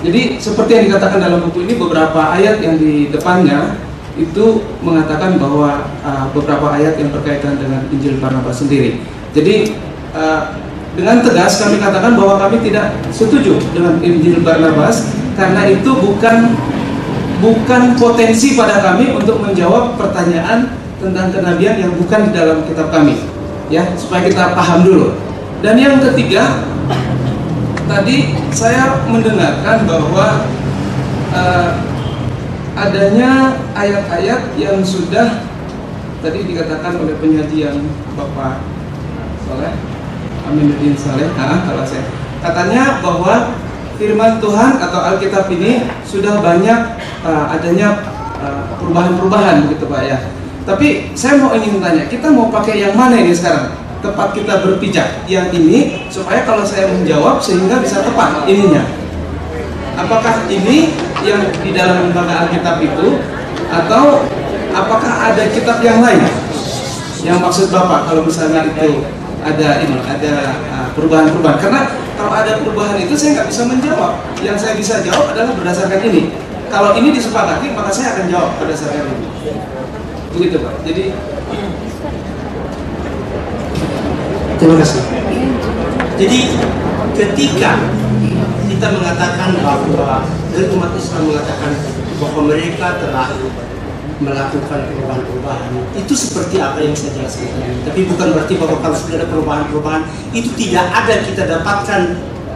Jadi seperti yang dikatakan dalam buku ini, beberapa ayat yang di depannya itu mengatakan bahwa beberapa ayat yang berkaitan dengan Injil Barnabas sendiri. Jadi dengan tegas kami katakan bahwa kami tidak setuju dengan Injil Barnabas, karena itu bukan potensi pada kami untuk menjawab pertanyaan tentang kenabian yang bukan di dalam kitab kami, ya, supaya kita paham dulu. Dan yang ketiga, tadi saya mendengarkan bahwa adanya ayat-ayat yang sudah tadi dikatakan oleh penyajian Bapak Soleh Aminuddin Saleh, kalau saya katanya bahwa firman Tuhan atau Alkitab ini sudah banyak adanya perubahan-perubahan begitu Pak ya. Tapi saya ingin tanya, kita mau pakai yang mana ini sekarang? Tepat kita berpijak yang ini, supaya kalau saya menjawab sehingga bisa tepat ininya. Apakah ini yang di dalam lembaga Alkitab itu, atau apakah ada kitab yang lain? Yang maksud Bapak kalau misalnya itu ada perubahan-perubahan, karena kalau ada perubahan itu saya nggak bisa menjawab. Yang saya bisa jawab adalah berdasarkan ini. Kalau ini disepakati, maka saya akan jawab berdasarkan ini. Begitu Pak. Jadi terima kasih. Jadi ketika kita mengatakan bahwa dan umat Islam mengatakan bahwa mereka telah melakukan perubahan-perubahan, itu seperti apa yang saya jelaskan tadi. Tapi bukan berarti bahwa kalau sudah ada perubahan-perubahan itu tidak ada kita dapatkan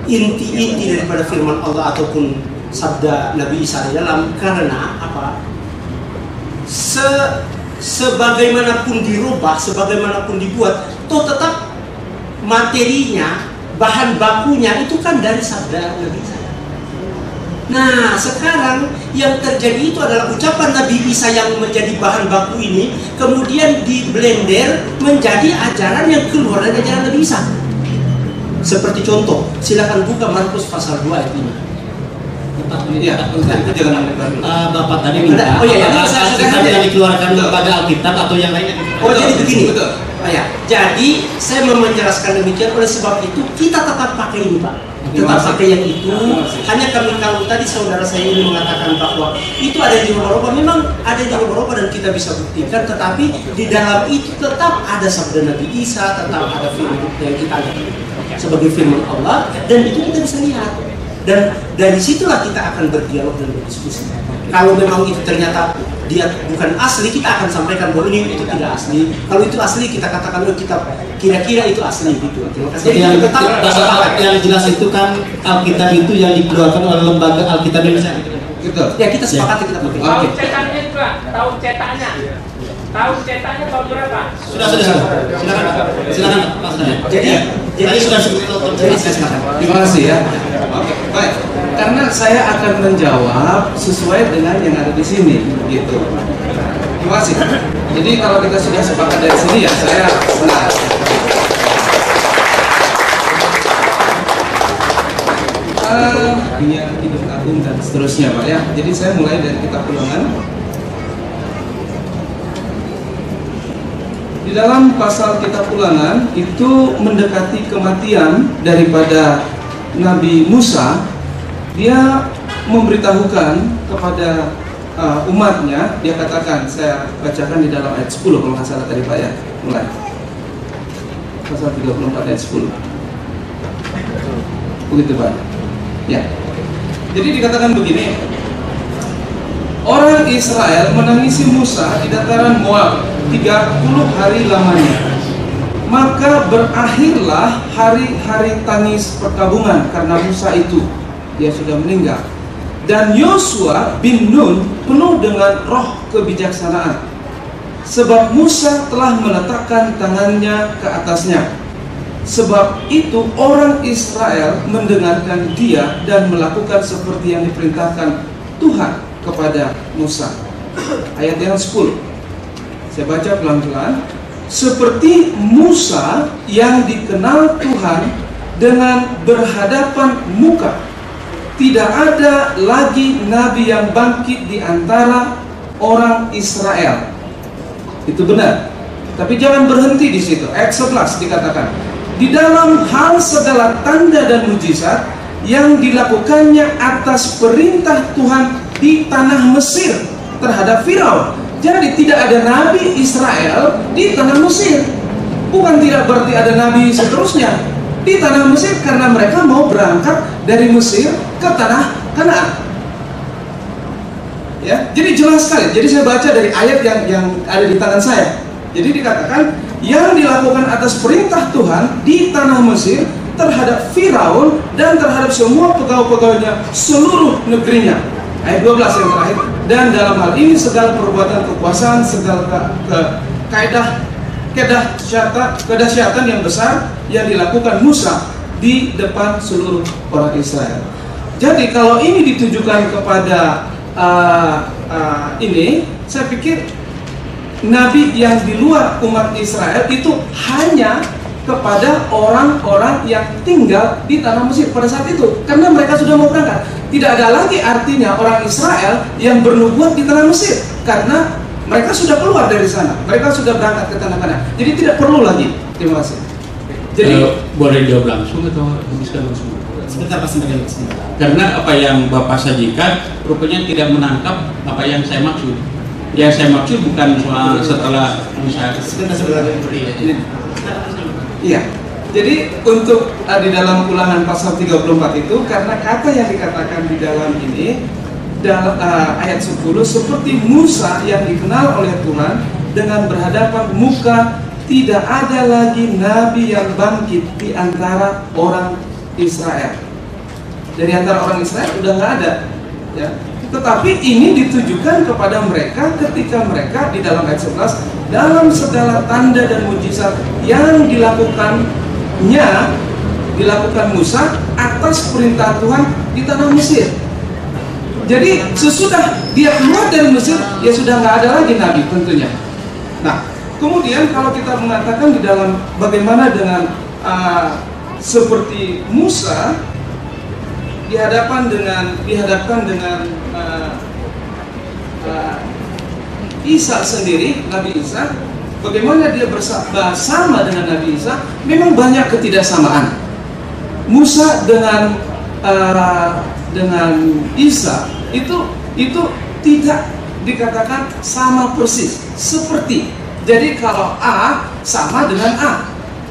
inti-inti daripada firman Allah ataupun sabda Nabi Isa di dalam. Karena apa? Sebagaimanapun dirubah, sebagaimanapun dibuat, toh tetap materinya, bahan bakunya itu kan dari sabda Nabi Isa. Nah, sekarang yang terjadi itu adalah ucapan Nabi Isa yang menjadi bahan baku ini kemudian diblender menjadi ajaran yang keluar dari ajaran Nabi Isa. Seperti contoh, silakan buka Markus pasal 2 ayat 5. Bapak tadi minta Alkitab yang dikeluarkan pada Alkitab atau yang lainnya. Oh, jadi begini. Jadi saya mau menjelaskan demikian, oleh sebab itu kita tetap pakai ini Pak. Tetap pakai yang itu. Hanya kalau tadi saudara saya ini mengatakan bahwa itu ada di Eropa, memang ada di Eropa dan kita bisa buktikan, tetapi di dalam itu tetap ada sabda Nabi Isa, tetap ada firman yang kita anggap sebagai firman Allah, dan itu kita bisa lihat. Dan dari situlah kita akan berdialog dan berdiskusi. Kalau memang itu ternyata dia bukan asli, kita akan sampaikan bahwa ini itu tidak asli. Kalau itu asli, kita katakan kita kira-kira itu asli gitu. Jadi yang jelas itu kan Alkitab itu yang dikeluarkan oleh Lembaga Alkitab Indonesia. Betul. Ya, kita sepakati kita pakai. Tahun cetaknya juga, tahun cetaknya. Tahun cetaknya tahun berapa? Sudah. Silakan Pak. Jadi sudah silakan. Terima kasih ya. Oke, baik. Karena saya akan menjawab sesuai dengan yang ada di sini, gitu. Terima kasih. Jadi kalau kita sudah sepakat dari sini ya, saya senang. Dia hidup agung dan seterusnya, Pak ya. Jadi saya mulai dari kitab Ulangan. Di dalam pasal kitab Ulangan itu mendekati kematian daripada Nabi Musa. Dia memberitahukan kepada umatnya, dia katakan, saya bacakan di dalam ayat 10 kalau nggak salah tadi Pak ya, mulai pasal 34 ayat 10. Begitu Pak ya. Jadi dikatakan begini, orang Israel menangisi Musa di dataran Moab 30 hari lamanya. Maka berakhirlah hari-hari tangis perkabungan karena Musa itu, dia sudah meninggal. Dan Yosua bin Nun penuh dengan roh kebijaksanaan, sebab Musa telah meletakkan tangannya ke atasnya. Sebab itu orang Israel mendengarkan dia dan melakukan seperti yang diperintahkan Tuhan kepada Musa. Ayat yang 10. Saya baca pelan-pelan. Seperti Musa yang dikenal Tuhan dengan berhadapan muka, tidak ada lagi nabi yang bangkit di antara orang Israel. Itu benar. Tapi jangan berhenti di situ. Ayat 11 dikatakan, di dalam hal segala tanda dan mujizat yang dilakukannya atas perintah Tuhan di tanah Mesir terhadap Firaun. Jadi tidak ada nabi Israel di tanah Mesir. Bukan tidak berarti ada nabi seterusnya di tanah Mesir, karena mereka mau berangkat dari Mesir ke tanah Kanaan. Ya, jadi jelas sekali. Jadi saya baca dari ayat yang ada di tangan saya. Jadi dikatakan yang dilakukan atas perintah Tuhan di tanah Mesir terhadap Firaun dan terhadap semua pegawai-pegawainya seluruh negerinya. Ayat 12 yang terakhir. Dan dalam hal ini segala perbuatan kekuasaan, segala kedahsyatan yang besar yang dilakukan Musa di depan seluruh orang Israel. Jadi kalau ini ditujukan kepada ini, saya pikir nabi yang di luar umat Israel itu hanya kepada orang-orang yang tinggal di tanah Mesir pada saat itu, karena mereka sudah mau berangkat. Tidak ada lagi artinya orang Israel yang bernubuat di tanah Mesir, karena mereka sudah keluar dari sana, mereka sudah berangkat ke tanah Kanaan. Jadi tidak perlu lagi. Terima kasih. Jadi boleh jawab langsung atau habiskan langsung? Sebentar Pak, sebentar. Karena apa yang Bapak sajikan rupanya tidak menangkap apa yang saya maksud. Yang saya maksud bukan soal setelah Musa. Sebentar. iya. Jadi untuk di dalam Ulangan pasal 34 itu, karena kata yang dikatakan di dalam ini dalam ayat 10, seperti Musa yang dikenal oleh Tuhan dengan berhadapan muka, tidak ada lagi nabi yang bangkit di antara orang Israel. Dari antara orang Israel udah nggak ada, ya. Tetapi ini ditujukan kepada mereka ketika mereka di dalam ayat 11, dalam segala tanda dan mujizat yang dilakukan Musa atas perintah Tuhan di tanah Mesir. Jadi sesudah dia keluar dari Mesir, ya sudah nggak ada lagi nabi tentunya. Nah, kemudian kalau kita mengatakan di dalam bagaimana dengan seperti Musa dihadapkan dengan Isa sendiri, Nabi Isa, bagaimana dia bersama dengan Nabi Isa, memang banyak ketidaksamaan. Musa dengan Isa itu tidak dikatakan sama persis, seperti. Jadi kalau A sama dengan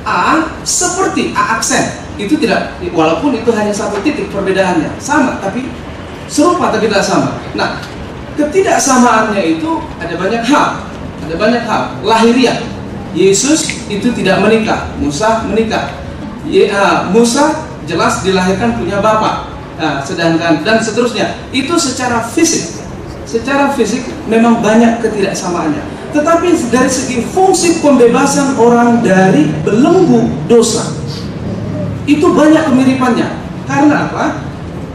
A seperti A aksen, itu tidak, walaupun itu hanya satu titik perbedaannya, sama tapi serupa tapi tidak sama. Nah, ketidaksamaannya itu ada banyak hal. Lahiriah, Yesus itu tidak menikah, Musa menikah. Musa jelas dilahirkan punya bapak, sedangkan dan seterusnya. Itu secara fisik memang banyak ketidaksamaannya. Tetapi dari segi fungsi pembebasan orang dari belenggu dosa, itu banyak kemiripannya. Karena apa?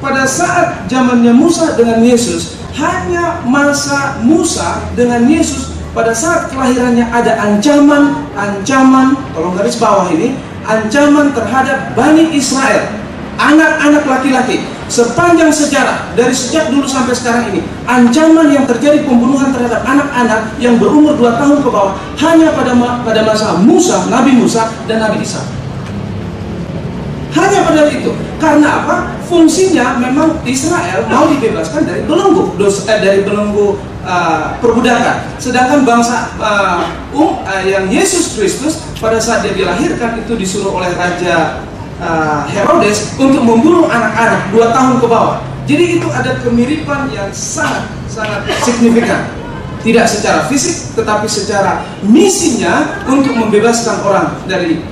Pada saat zamannya Musa dengan Yesus, hanya masa Musa dengan Yesus, pada saat kelahirannya ada ancaman, tolong garis bawah ini, ancaman terhadap Bani Israel, anak-anak laki-laki. Sepanjang sejarah, dari sejak dulu sampai sekarang ini, ancaman yang terjadi pembunuhan terhadap anak-anak yang berumur 2 tahun ke bawah hanya pada masa Musa, Nabi Musa dan Nabi Isa. Hanya pada itu. Karena apa? Fungsinya memang Israel mau dibebaskan dari belenggu perbudakan. Sedangkan bangsa yang Yesus Kristus pada saat dia dilahirkan itu disuruh oleh Raja Herodes untuk membunuh anak-anak 2 tahun ke bawah. Jadi itu ada kemiripan yang sangat signifikan. Tidak secara fisik, tetapi secara misinya untuk membebaskan orang dari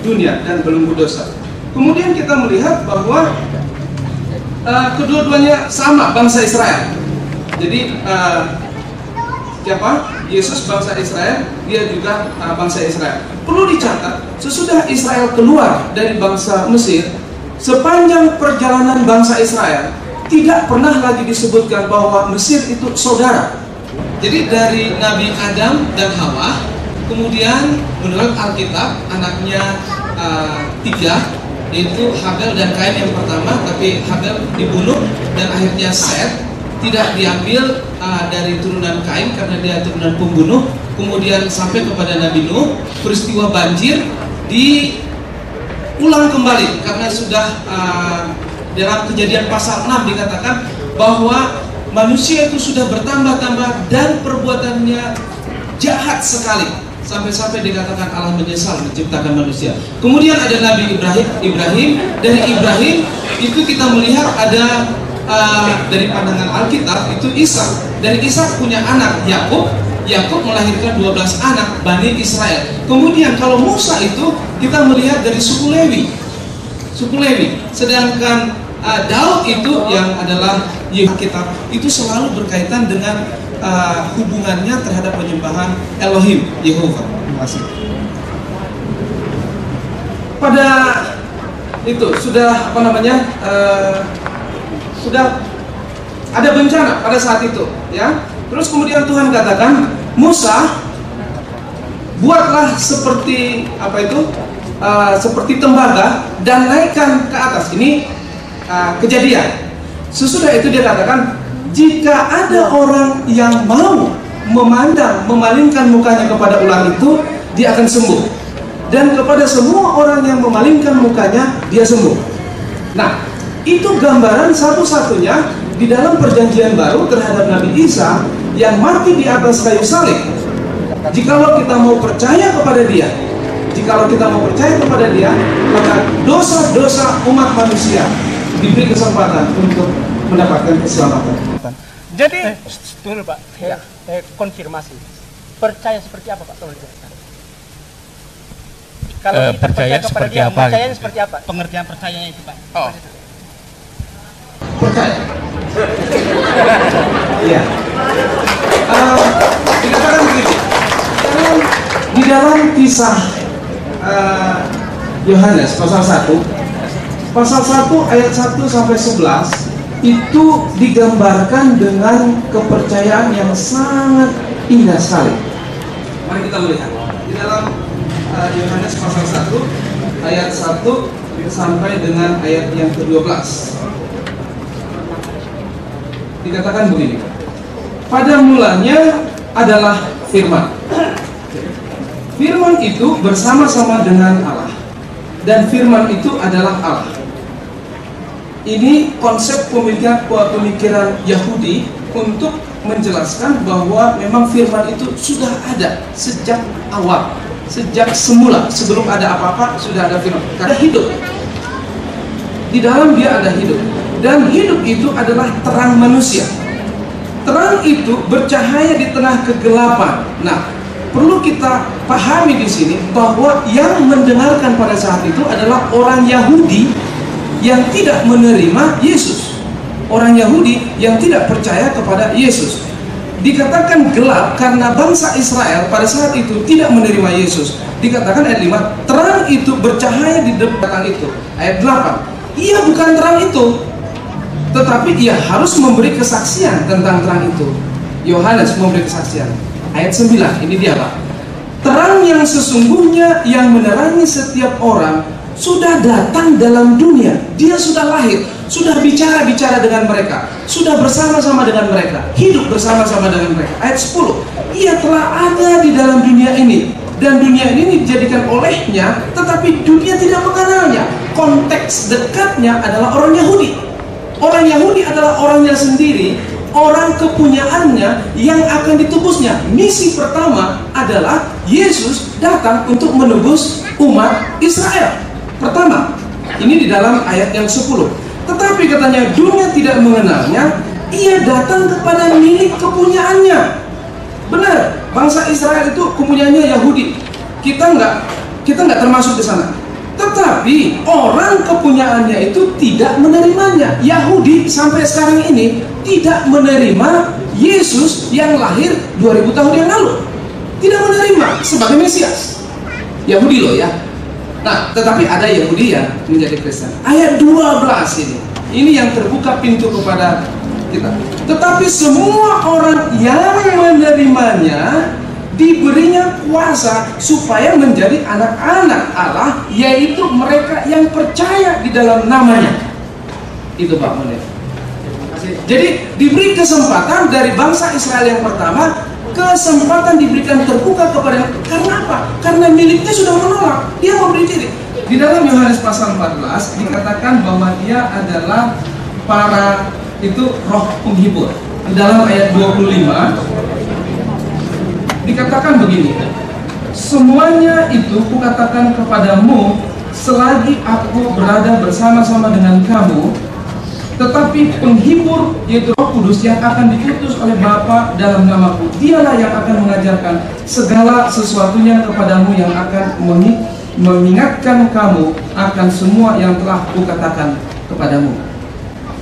dunia dan belenggu dosa. Kemudian kita melihat bahwa kedua-duanya sama bangsa Israel. Jadi Yesus bangsa Israel, dia juga bangsa Israel. Perlu dicatat, sesudah Israel keluar dari bangsa Mesir, sepanjang perjalanan bangsa Israel tidak pernah lagi disebutkan bahwa Mesir itu saudara. Jadi dari Nabi Adam dan Hawa, kemudian menurut Alkitab anaknya 3, yaitu Habel dan Kain yang pertama, tapi Habel dibunuh dan akhirnya Set tidak diambil dari turunan Kain karena dia turunan pembunuh. Kemudian sampai kepada Nabi Nuh, peristiwa banjir diulang kembali karena sudah dalam Kejadian pasal 6 dikatakan bahwa manusia itu sudah bertambah-tambah dan perbuatannya jahat sekali. Sampai-sampai dikatakan Allah menyesal menciptakan manusia. Kemudian ada Nabi Ibrahim. Dari Ibrahim itu kita melihat ada dari pandangan Alkitab itu Ishak. Dari Ishak punya anak Yakub. Yakub melahirkan 12 anak Bani Israel. Kemudian kalau Musa itu kita melihat dari suku Lewi. Suku Lewi. Sedangkan Daud itu yang adalah Alkitab itu selalu berkaitan dengan hubungannya terhadap penyembahan Elohim, Yehova. Terima kasih. Pada itu sudah sudah ada bencana pada saat itu, ya. Terus kemudian Tuhan katakan, Musa, buatlah seperti seperti tembaga dan naikkan ke atas. Ini Kejadian. Sesudah itu dia katakan, jika ada orang yang mau memalingkan mukanya kepada ular itu, dia akan sembuh. Dan kepada semua orang yang memalingkan mukanya, dia sembuh. Nah, itu gambaran satu-satunya di dalam perjanjian baru terhadap Nabi Isa yang mati di atas kayu salib. Jikalau kita mau percaya kepada dia, maka dosa-dosa umat manusia diberi kesempatan untuk mendapatkan keselamatan. Jadi, tunggu Pak, konfirmasi. Percaya seperti apa Pak? Tolong dijelaskan. Kalau kita percaya kepada dia, percayanya seperti apa? Pengertian percayanya itu Pak. Oh. Percaya. Iya. Dikatakan begitu. Di dalam kisah Yohanes pasal 1 ayat 1 sampai 11 itu digambarkan dengan kepercayaan yang sangat indah sekali. Mari kita lihat di dalam Yohanes pasal 1 ayat 1 sampai dengan ayat yang ke-12. Dikatakan begini, pada mulanya adalah firman. Firman itu bersama-sama dengan Allah, dan firman itu adalah Allah. Ini konsep pemikiran Yahudi untuk menjelaskan bahwa memang firman itu sudah ada sejak awal, sejak semula, sebelum ada apa-apa sudah ada firman. Karena hidup, di dalam dia ada hidup, dan hidup itu adalah terang manusia. Terang itu bercahaya di tengah kegelapan. Nah, perlu kita pahami di sini bahwa yang mendengarkan pada saat itu adalah orang Yahudi yang tidak menerima Yesus. Orang Yahudi yang tidak percaya kepada Yesus. Dikatakan gelap karena bangsa Israel pada saat itu tidak menerima Yesus. Dikatakan ayat 5, terang itu bercahaya di depan itu. Ayat 8, ia bukan terang itu, tetapi ia harus memberi kesaksian tentang terang itu. Yohanes memberi kesaksian. Ayat 9, ini dia Pak. Terang yang sesungguhnya yang menerangi setiap orang sudah datang dalam dunia. Dia sudah lahir, sudah bicara-bicara dengan mereka, sudah bersama-sama dengan mereka, hidup bersama-sama dengan mereka. Ayat 10, ia telah ada di dalam dunia ini, dan dunia ini dijadikan olehnya, tetapi dunia tidak mengenalnya. Konteks dekatnya adalah orang Yahudi. Orang Yahudi adalah orangnya sendiri, orang kepunyaannya yang akan ditebusnya. Misi pertama adalah Yesus datang untuk menebus umat Israel. Pertama, ini di dalam ayat yang 10. Tetapi katanya dunia tidak mengenalnya, ia datang kepada milik kepunyaannya. Benar, bangsa Israel itu kepunyaannya Yahudi. Kita nggak termasuk di sana. Tetapi orang kepunyaannya itu tidak menerimanya. Yahudi sampai sekarang ini tidak menerima Yesus yang lahir 2000 tahun yang lalu. Tidak menerima sebagai Mesias. Yahudi loh ya. Nah, tetapi ada Yahudi yang menjadi Kristen. Ayat 12 ini. Ini yang terbuka pintu kepada kita. Tetapi semua orang yang menerimanya diberinya kuasa supaya menjadi anak-anak Allah, yaitu mereka yang percaya di dalam namanya. Itu Pak Munir. Jadi diberi kesempatan dari bangsa Israel yang pertama, kesempatan diberikan terbuka kepada. Karena apa? Karena miliknya sudah menolak. Dia memberi diri. Di dalam Yohanes pasal 14 dikatakan bahwa dia adalah para itu roh penghibur. Di dalam ayat 25 dikatakan begini, semuanya itu kukatakan kepadamu selagi aku berada bersama-sama dengan kamu, tetapi penghibur yaitu Roh Kudus yang akan diutus oleh Bapa dalam namaku, dialah yang akan mengajarkan segala sesuatunya kepadamu, yang akan mengingatkan kamu akan semua yang telah kukatakan kepadamu.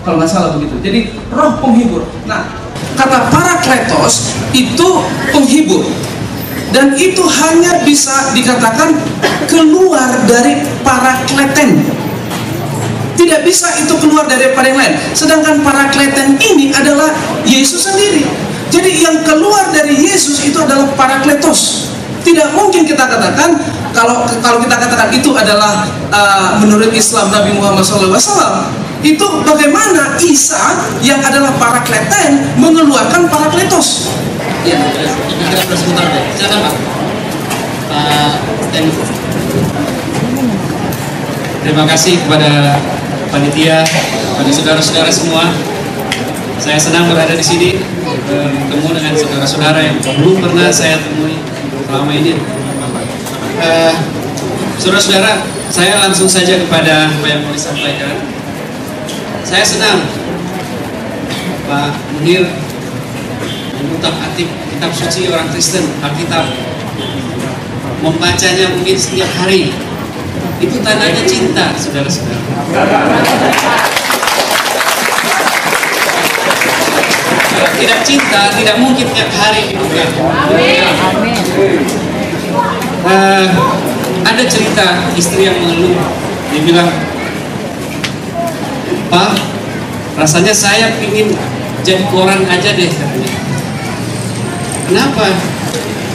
Kalau nggak salah begitu. Jadi roh penghibur. Nah, kata parakletos itu penghibur, dan itu hanya bisa dikatakan keluar dari parakleten. Tidak bisa itu keluar daripada yang lain. Sedangkan parakleten ini adalah Yesus sendiri. Jadi yang keluar dari Yesus itu adalah parakletos. Tidak mungkin kita katakan kalau kita katakan itu adalah menurut Islam Nabi Muhammad SAW. Itu bagaimana Isa yang adalah parakleten mengeluarkan parakletos? Ya, sebentar deh. Silakan Pak. Terima kasih kepada panitia, kepada saudara-saudara semua. Saya senang berada di sini, bertemu dengan saudara-saudara yang belum pernah saya temui selama ini. Saudara-saudara, saya langsung saja kepada apa yang mau disampaikan. Saya senang Pak Munir mengutak-atik kitab suci orang Kristen, Alkitab, membacanya mungkin setiap hari. Itu tandanya cinta, saudara-saudara. Tidak cinta, tidak mungkin tiap hari dibuka. Ada cerita istri yang mengeluh, dia bilang, Pak, rasanya saya ingin jadi koran aja deh, katanya. Kenapa?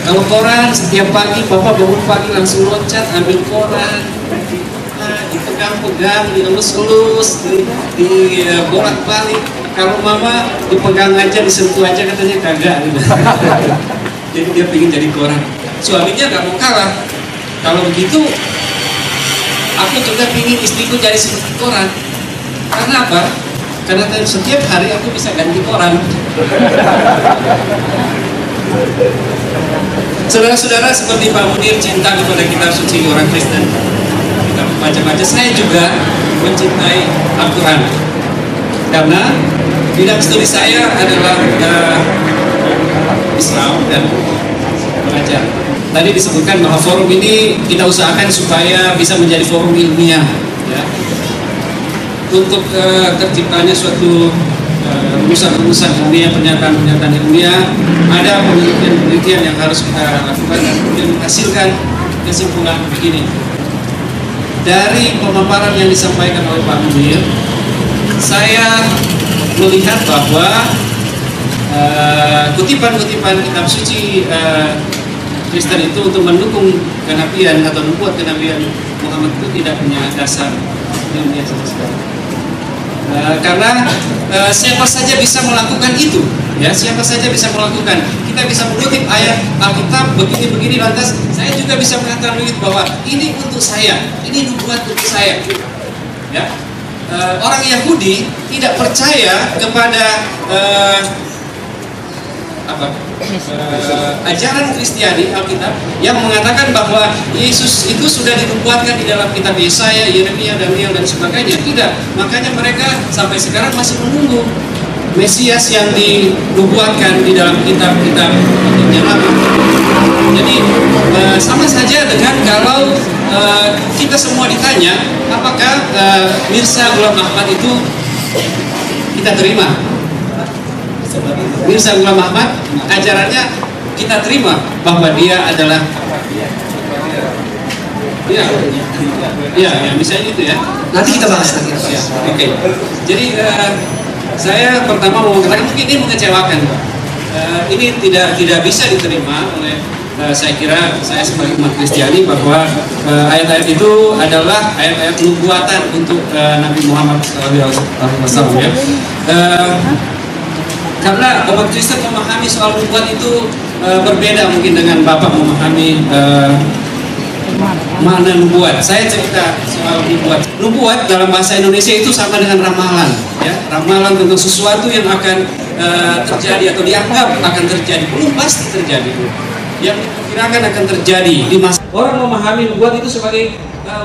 Kalau koran setiap pagi, Bapak bangun pagi langsung loncat ambil koran, dipegang-pegang, dilus-lus, dibolak-balik. Kalau Mama dipegang aja, disentuh aja, katanya kagak gitu. Jadi dia ingin jadi koran. Suaminya gak mau kalah. Kalau begitu, aku juga ingin istriku jadi seperti koran. Karena apa? Karena setiap hari aku bisa ganti koran. Saudara-saudara, seperti Pak Munir cinta kepada kitab suci orang Kristen, kita baca-baca, saya juga mencintai Al-Quran. Karena bidang studi saya adalah Islam dan mengajar. Tadi disebutkan bahwa forum ini kita usahakan supaya bisa menjadi forum ilmiah, ya. Untuk terciptanya suatu rumusan-rumusan ilmiah, pernyataan-pernyataan ilmiah, ada penelitian-penelitian yang harus kita lakukan dan kemudian menghasilkan kesimpulan begini. Dari pemaparan yang disampaikan oleh Pak Munir, saya melihat bahwa kutipan-kutipan kitab suci Kristen itu untuk mendukung kenabian atau membuat kenabian Muhammad itu tidak punya dasar ilmiah sama sekali. Karena siapa saja bisa melakukan itu, ya, siapa saja bisa melakukan. Kita bisa mengutip ayat Alkitab begini-begini, lantas saya juga bisa mengatakan bahwa ini untuk saya, ini dibuat untuk saya, ya. Orang Yahudi tidak percaya kepada ajaran Kristiani Alkitab yang mengatakan bahwa Yesus itu sudah dinubuatkan di dalam kitab Yesaya, Yeremia, Daniel dan sebagainya. Tidak, makanya mereka sampai sekarang masih menunggu Mesias yang dinubuatkan di dalam kitab-kitab Nabi. Jadi sama saja dengan kalau kita semua ditanya apakah Mirza Ghulam Ahmad itu kita terima. Mirza Ghulam Ahmad ajarannya kita terima bahwa dia adalah ya misalnya gitu ya. Nanti kita bahas lagi. Ya, oke. Jadi saya pertama mau mengatakan mungkin ini mengecewakan. Ini tidak bisa diterima oleh saya kira saya sebagai umat Kristiani bahwa ayat-ayat itu adalah ayat-ayat nubuatan untuk Nabi Muhammad SAW ya. Karena umat Kristen memahami soal nubuat itu berbeda mungkin dengan Bapak memahami makna nubuat. Saya cerita soal nubuat. Nubuat dalam bahasa Indonesia itu sama dengan ramalan, ya. Ramalan tentang sesuatu yang akan terjadi atau dianggap akan terjadi, belum pasti terjadi, yang diperkirakan akan terjadi di masa. Orang memahami nubuat itu sebagai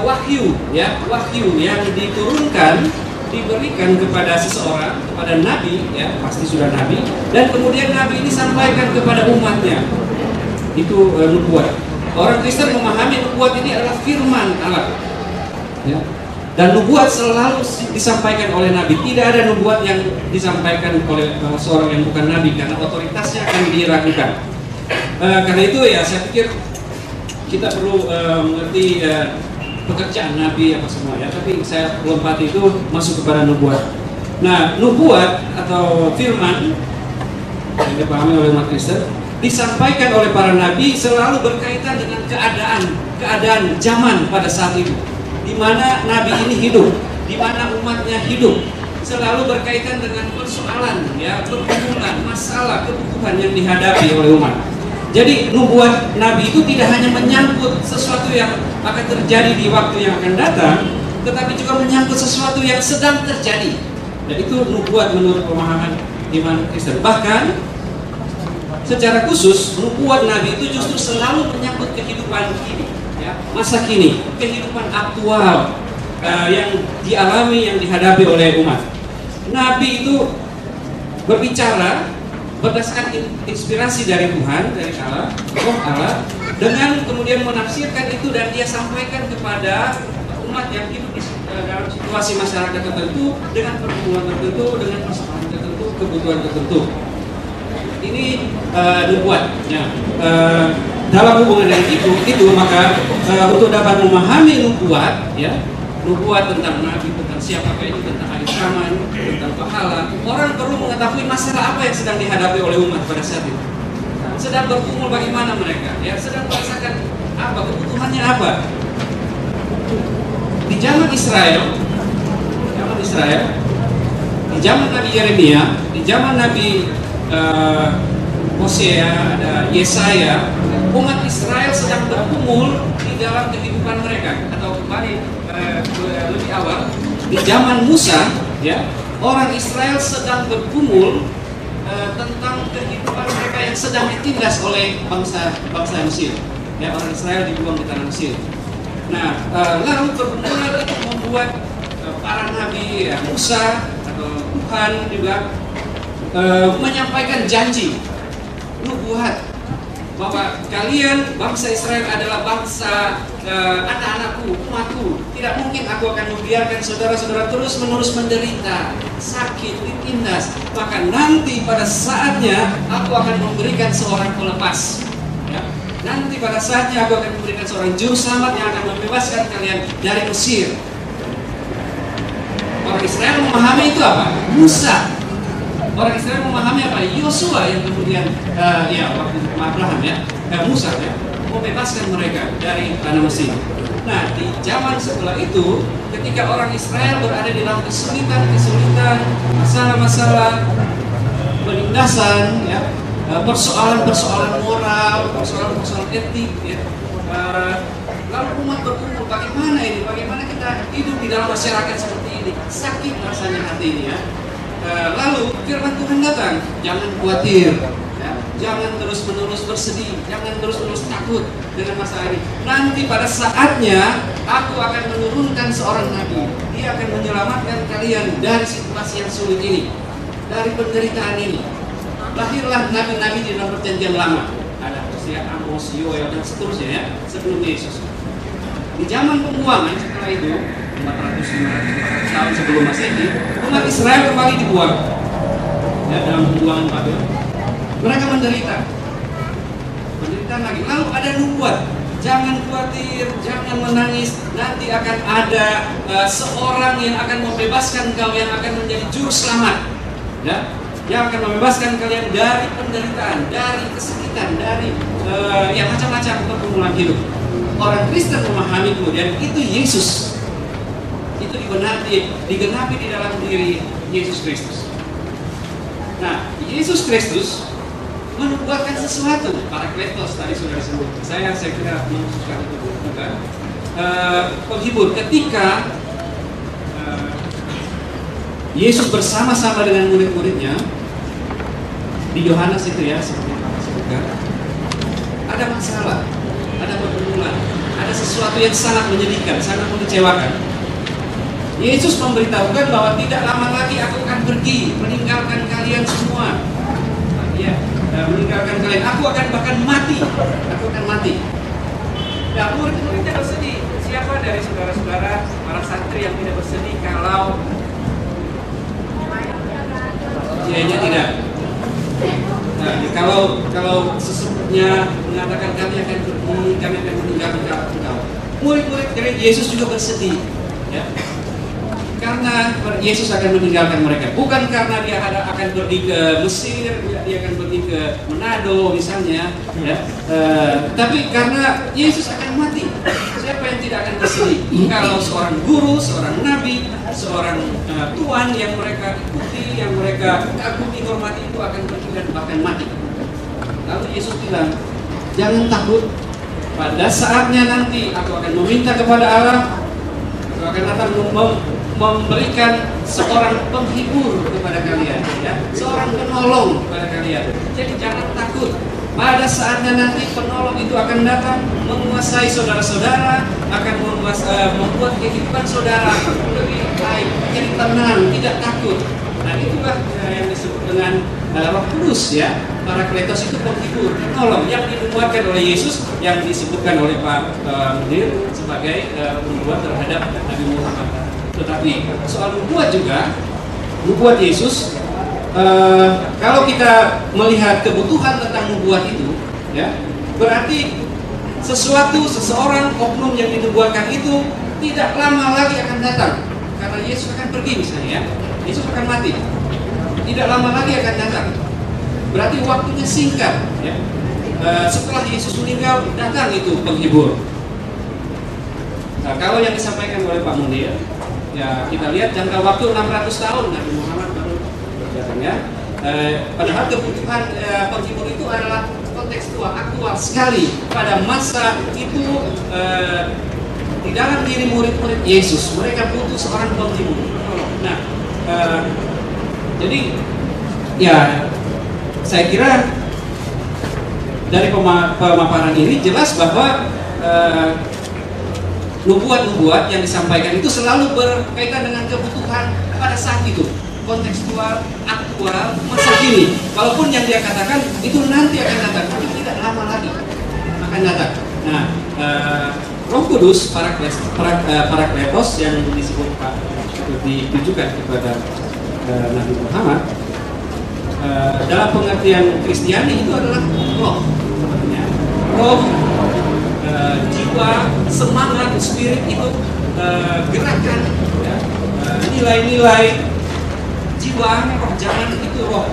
wahyu, ya, wahyu yang diturunkan, diberikan kepada seseorang, kepada nabi, ya, pasti sudah nabi, dan kemudian nabi ini sampaikan kepada umatnya. Itu nubuat. Orang Kristen memahami nubuat ini adalah firman Allah, ya. Dan nubuat selalu disampaikan oleh nabi. Tidak ada nubuat yang disampaikan oleh seorang yang bukan nabi, karena otoritasnya akan diragukan. Karena itu ya saya pikir kita perlu mengerti pekerjaan nabi apa semua ya. Tapi saya lompat itu masuk kepada nubuat. Nah, nubuat atau firman yang dipahami oleh umat Kristen disampaikan oleh para nabi selalu berkaitan dengan keadaan zaman pada saat itu, di mana nabi ini hidup, di mana umatnya hidup, selalu berkaitan dengan persoalan, ya, pergumulan, masalah, kebutuhan yang dihadapi oleh umat. Jadi nubuat nabi itu tidak hanya menyangkut sesuatu yang akan terjadi di waktu yang akan datang, tetapi juga menyangkut sesuatu yang sedang terjadi. Dan itu nubuat menurut pemahaman iman Kristen. Bahkan secara khusus, nubuat Nabi itu justru selalu menyangkut kehidupan kini, ya, masa kini, kehidupan aktual yang dialami, yang dihadapi oleh umat. Nabi itu berbicara berdasarkan inspirasi dari Tuhan, dari Allah, Roh Allah, dengan kemudian menafsirkan itu dan dia sampaikan kepada umat yang hidup dalam situasi masyarakat tertentu, dengan pergumulan tertentu, dengan persoalan tertentu, kebutuhan tertentu. Ini nubuat. Ya. Dalam hubungan dengan itu maka untuk dapat memahami nubuat, ya, nubuat tentang nabi, tentang siapakah itu, tentang akhir zaman, tentang pahala, orang perlu mengetahui masalah apa yang sedang dihadapi oleh umat pada saat itu. Sedang bergumul bagaimana mereka, ya, sedang merasakan apa, kebutuhannya apa. Di zaman Israel, di zaman Nabi Yeremia, di zaman Nabi Hosea, ada Yesaya, umat Israel sedang bergumul di dalam kehidupan mereka. Atau kembali lebih awal, di zaman Musa, ya, orang Israel sedang bergumul tentang kehidupan mereka yang sedang ditindas oleh bangsa Mesir. Ya, orang Israel dibuang di tanah Mesir. Nah, lalu pergumulan itu membuat para nabi, ya, Musa atau Tuhan juga menyampaikan janji nubuat bahwa kalian bangsa Israel adalah bangsa anak-anakku, umatku. Tidak mungkin aku akan membiarkan saudara-saudara terus-menerus menderita, sakit, ditindas. Maka nanti pada saatnya aku akan memberikan seorang pelepas. Ya. Nanti pada saatnya aku akan memberikan seorang juru selamat yang akan membebaskan kalian dari Mesir. Orang Israel memahami itu apa? Musa. Orang Israel memahami apa? Yosua yang kemudian waktu Abraham, ya, Musa, ya, membebaskan mereka dari tanah Mesir. Nah, di zaman setelah itu, ketika orang Israel berada di dalam kesulitan, masalah-masalah penindasan, ya, persoalan-persoalan moral, persoalan-persoalan etik, ya, lalu umat berkumpul, bagaimana ini? Bagaimana kita hidup di dalam masyarakat seperti ini? Sakit rasanya hati ini, ya. Lalu firman Tuhan datang, jangan khawatir, ya, jangan terus-menerus bersedih, jangan terus-menerus takut dengan masalah ini. Nanti pada saatnya aku akan menurunkan seorang nabi, dia akan menyelamatkan kalian dari situasi yang sulit ini, dari penderitaan ini. Lahirlah nabi-nabi di dalam perjanjian lama. Ada ya, Amos, Yoel dan seterusnya ya, sebelum Yesus. Di zaman pembuangan setelah itu 400-500 tahun sebelum Masehi, umat Israel kembali dibuang ya, dalam pembuangan Babel. Mereka menderita lagi. Lalu ada nubuat, jangan khawatir, jangan menangis, nanti akan ada seorang yang akan membebaskan kau, yang akan menjadi juru selamat ya, yang akan membebaskan kalian dari penderitaan, dari kesakitan, dari yang macam-macam pergumulan hidup. Orang Kristen memahami kemudian itu Yesus, itu digenapi di dalam diri Yesus Kristus. Nah, Yesus Kristus menubuatkan sesuatu. Parakletos tadi sudah disebut. Saya kira menunjukkan itu juga penghibur ketika Yesus bersama-sama dengan murid-muridnya di Yohanes itu ya, seperti yang sebutkan, ada masalah, ada pergumulan, ada sesuatu yang sangat menyedihkan, sangat mengecewakan. Yesus memberitahukan bahwa tidak lama lagi aku akan pergi, meninggalkan kalian semua. Ya, meninggalkan kalian. Aku akan bahkan mati. Aku akan mati. Nah, murid-muridnya bersedih. Siapa dari saudara-saudara para santri yang tidak bersedih kalau kayaknya tidak? Nah, kalau sesepuhnya mengatakan kami akan pergi, kami akan meninggalkan engkau. Murid-murid dari Yesus juga bersedih. Ya. Karena Yesus akan meninggalkan mereka, bukan karena dia akan pergi ke Mesir, dia akan pergi ke Manado misalnya, ya. Tapi karena Yesus akan mati. Siapa yang tidak akan bersedih kalau seorang guru, seorang nabi, seorang tuan yang mereka ikuti, yang mereka kagumi, hormati itu akan pergi dan bahkan mati. Lalu Yesus bilang, jangan takut. Pada saatnya nanti aku akan meminta kepada Allah, aku akan datang memberikan seorang penghibur kepada kalian, ya, seorang penolong kepada kalian. Jadi jangan takut. Pada saatnya nanti penolong itu akan datang menguasai saudara-saudara, akan membuat kehidupan saudara lebih baik, jadi tenang, tidak takut. Nah, itulah yang disebut dengan Roh Kudus ya. Parakletos itu penghibur, penolong yang dinubuatkan oleh Yesus, yang disebutkan oleh Pak Munir sebagai nubuat terhadap Nabi Muhammad. Tetapi soal nubuat juga, nubuat Yesus, kalau kita melihat kebutuhan tentang nubuat itu, ya, berarti seseorang, oknum yang dinubuatkan itu tidak lama lagi akan datang, karena Yesus akan pergi misalnya, ya, Yesus akan mati, tidak lama lagi akan datang. Berarti waktunya singkat, ya. Setelah Yesus meninggal datang itu penghibur. Nah, kalau yang disampaikan oleh Pak Munir, ya kita lihat jangka waktu 600 tahun Nabi Muhammad baru datang ya. Padahal kebutuhan penghibur itu adalah kontekstual, aktual sekali pada masa itu. Di dalam diri murid-murid Yesus, mereka butuh seorang penghibur. Nah, jadi ya saya kira dari pemaparan ini jelas bahwa nubuat-nubuat yang disampaikan itu selalu berkaitan dengan kebutuhan pada saat itu, kontekstual, aktual, masa kini. Walaupun yang dia katakan itu nanti akan datang, tapi tidak lama lagi akan datang. Nah, Roh Kudus, Parakletos yang disebut ditujukan kepada Nabi Muhammad, dalam pengertian Kristiani itu adalah roh, roh, jiwa, semangat, spirit itu gerakan, ya, nilai-nilai jiwa, roh, jangan itu roh.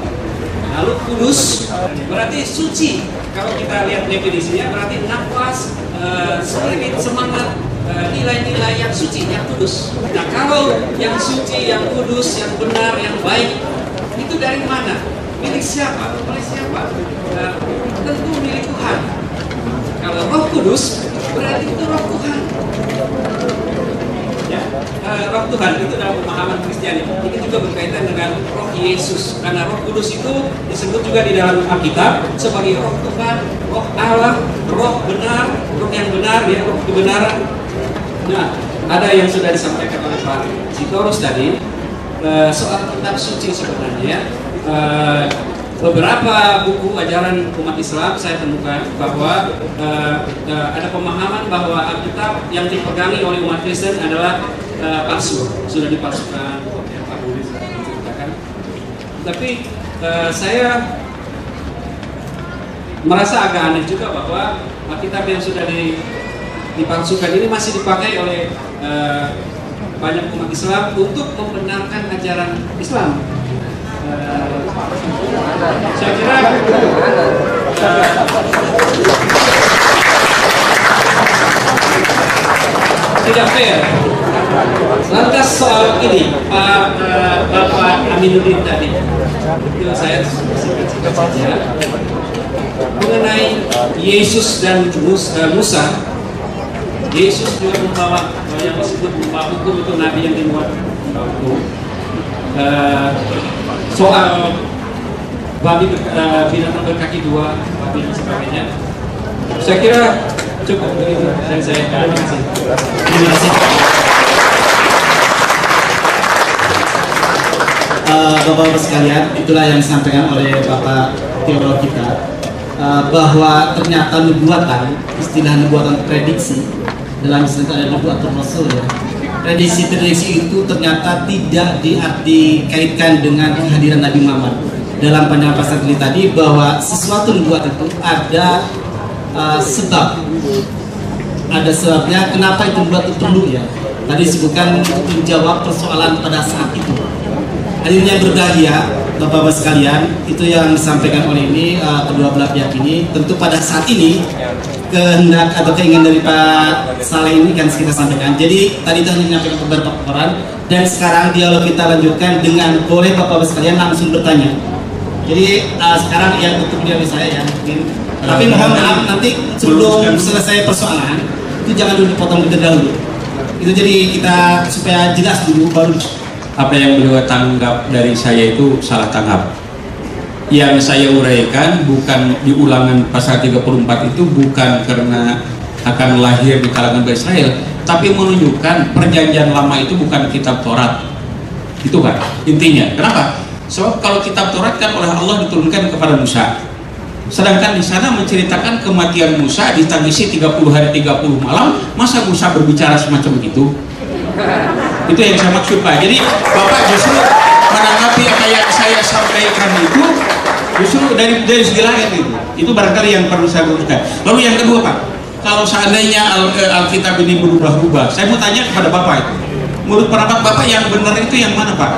Lalu kudus berarti suci. Kalau kita lihat definisinya berarti nafas, spirit, semangat, nilai-nilai yang suci, yang kudus. Nah, kalau yang suci, yang kudus, yang benar, yang baik itu dari mana? Milik siapa? Oleh siapa? Tentu milik Tuhan. Kalau Roh Kudus berarti itu Roh Tuhan. Ya, Roh Tuhan itu dalam pemahaman Kristiani. Ini juga berkaitan dengan Roh Yesus. Karena Roh Kudus itu disebut juga di dalam Alkitab sebagai Roh Tuhan, Roh Allah, Roh benar, Roh yang benar, ya, Roh kebenaran. Nah, ada yang sudah disampaikan oleh Pak Sitorus tadi soal tentang suci sebenarnya. beberapa buku ajaran umat Islam saya temukan bahwa ada pemahaman bahwa Alkitab yang dipegangi oleh umat Kristen adalah palsu, sudah dipalsukan, ya, Pak Budi sudah menceritakan. Tapi saya merasa agak aneh juga bahwa Alkitab yang sudah dipalsukan ini masih dipakai oleh banyak umat Islam untuk membenarkan ajaran Islam. Saya kira tidak fair. Lantas soal ini Bapak Aminuddin tadi, itu saya singkat saja mengenai Yesus dan Musa. Yesus juga membawa yang disebut membawa hukum, itu nabi yang dimuat membawa hukum. Soal binatang berkaki dua, babi dan sebagainya, saya kira cukup begitu dan saya terima kasih. Terima kasih. Bapak-bapak sekalian, itulah yang disampaikan oleh Bapak teolog kita, bahwa ternyata nubuatan, istilah nubuatan prediksi dalam istilah ada nubuatan rasul ya. Prediksi itu ternyata tidak dikaitkan dengan kehadiran Nabi Muhammad. Dalam pandangan Pastor Gili tadi bahwa sesuatu nubuat itu ada sebab, ada sebabnya kenapa itu nubuat itu perlu ya. Tadi disebutkan untuk menjawab persoalan pada saat itu. Hadirin yang berbahagia, Bapak-bapak sekalian, itu yang disampaikan oleh ini kedua belah pihak ini. Tentu pada saat ini kehendak atau keinginan dari Pak Saleh ini kan kita sampaikan. Jadi tadi kita menyampaikan beberapa laporan dan sekarang dialog kita lanjutkan dengan boleh Bapak-bapak sekalian langsung bertanya. Jadi sekarang yang tutup dari saya ya mungkin. Tapi mohon maaf nanti sebelum selesai persoalan itu jangan dulu dipotong terlebih dahulu. Itu jadi kita supaya jelas dulu baru. Apa yang beliau tanggap dari saya itu salah tanggap. Yang saya uraikan bukan di Ulangan pasal 34 itu bukan karena akan lahir di kalangan Israel, tapi menunjukkan perjanjian lama itu bukan kitab Taurat. Itu kan intinya. Kenapa? Sebab kalau kitab Taurat kan oleh Allah diturunkan kepada Musa. Sedangkan di sana menceritakan kematian Musa ditangisi 30 hari 30 malam. Masa Musa berbicara semacam itu? Itu yang saya maksud Pak. Jadi Bapak justru menanggapi apa yang saya sampaikan itu justru dari segi lain gitu. Itu barangkali yang perlu saya luruskan. Lalu yang kedua Pak, kalau seandainya Alkitab ini berubah-ubah, saya mau tanya kepada Bapak itu, menurut pendapat Bapak yang benar itu yang mana Pak?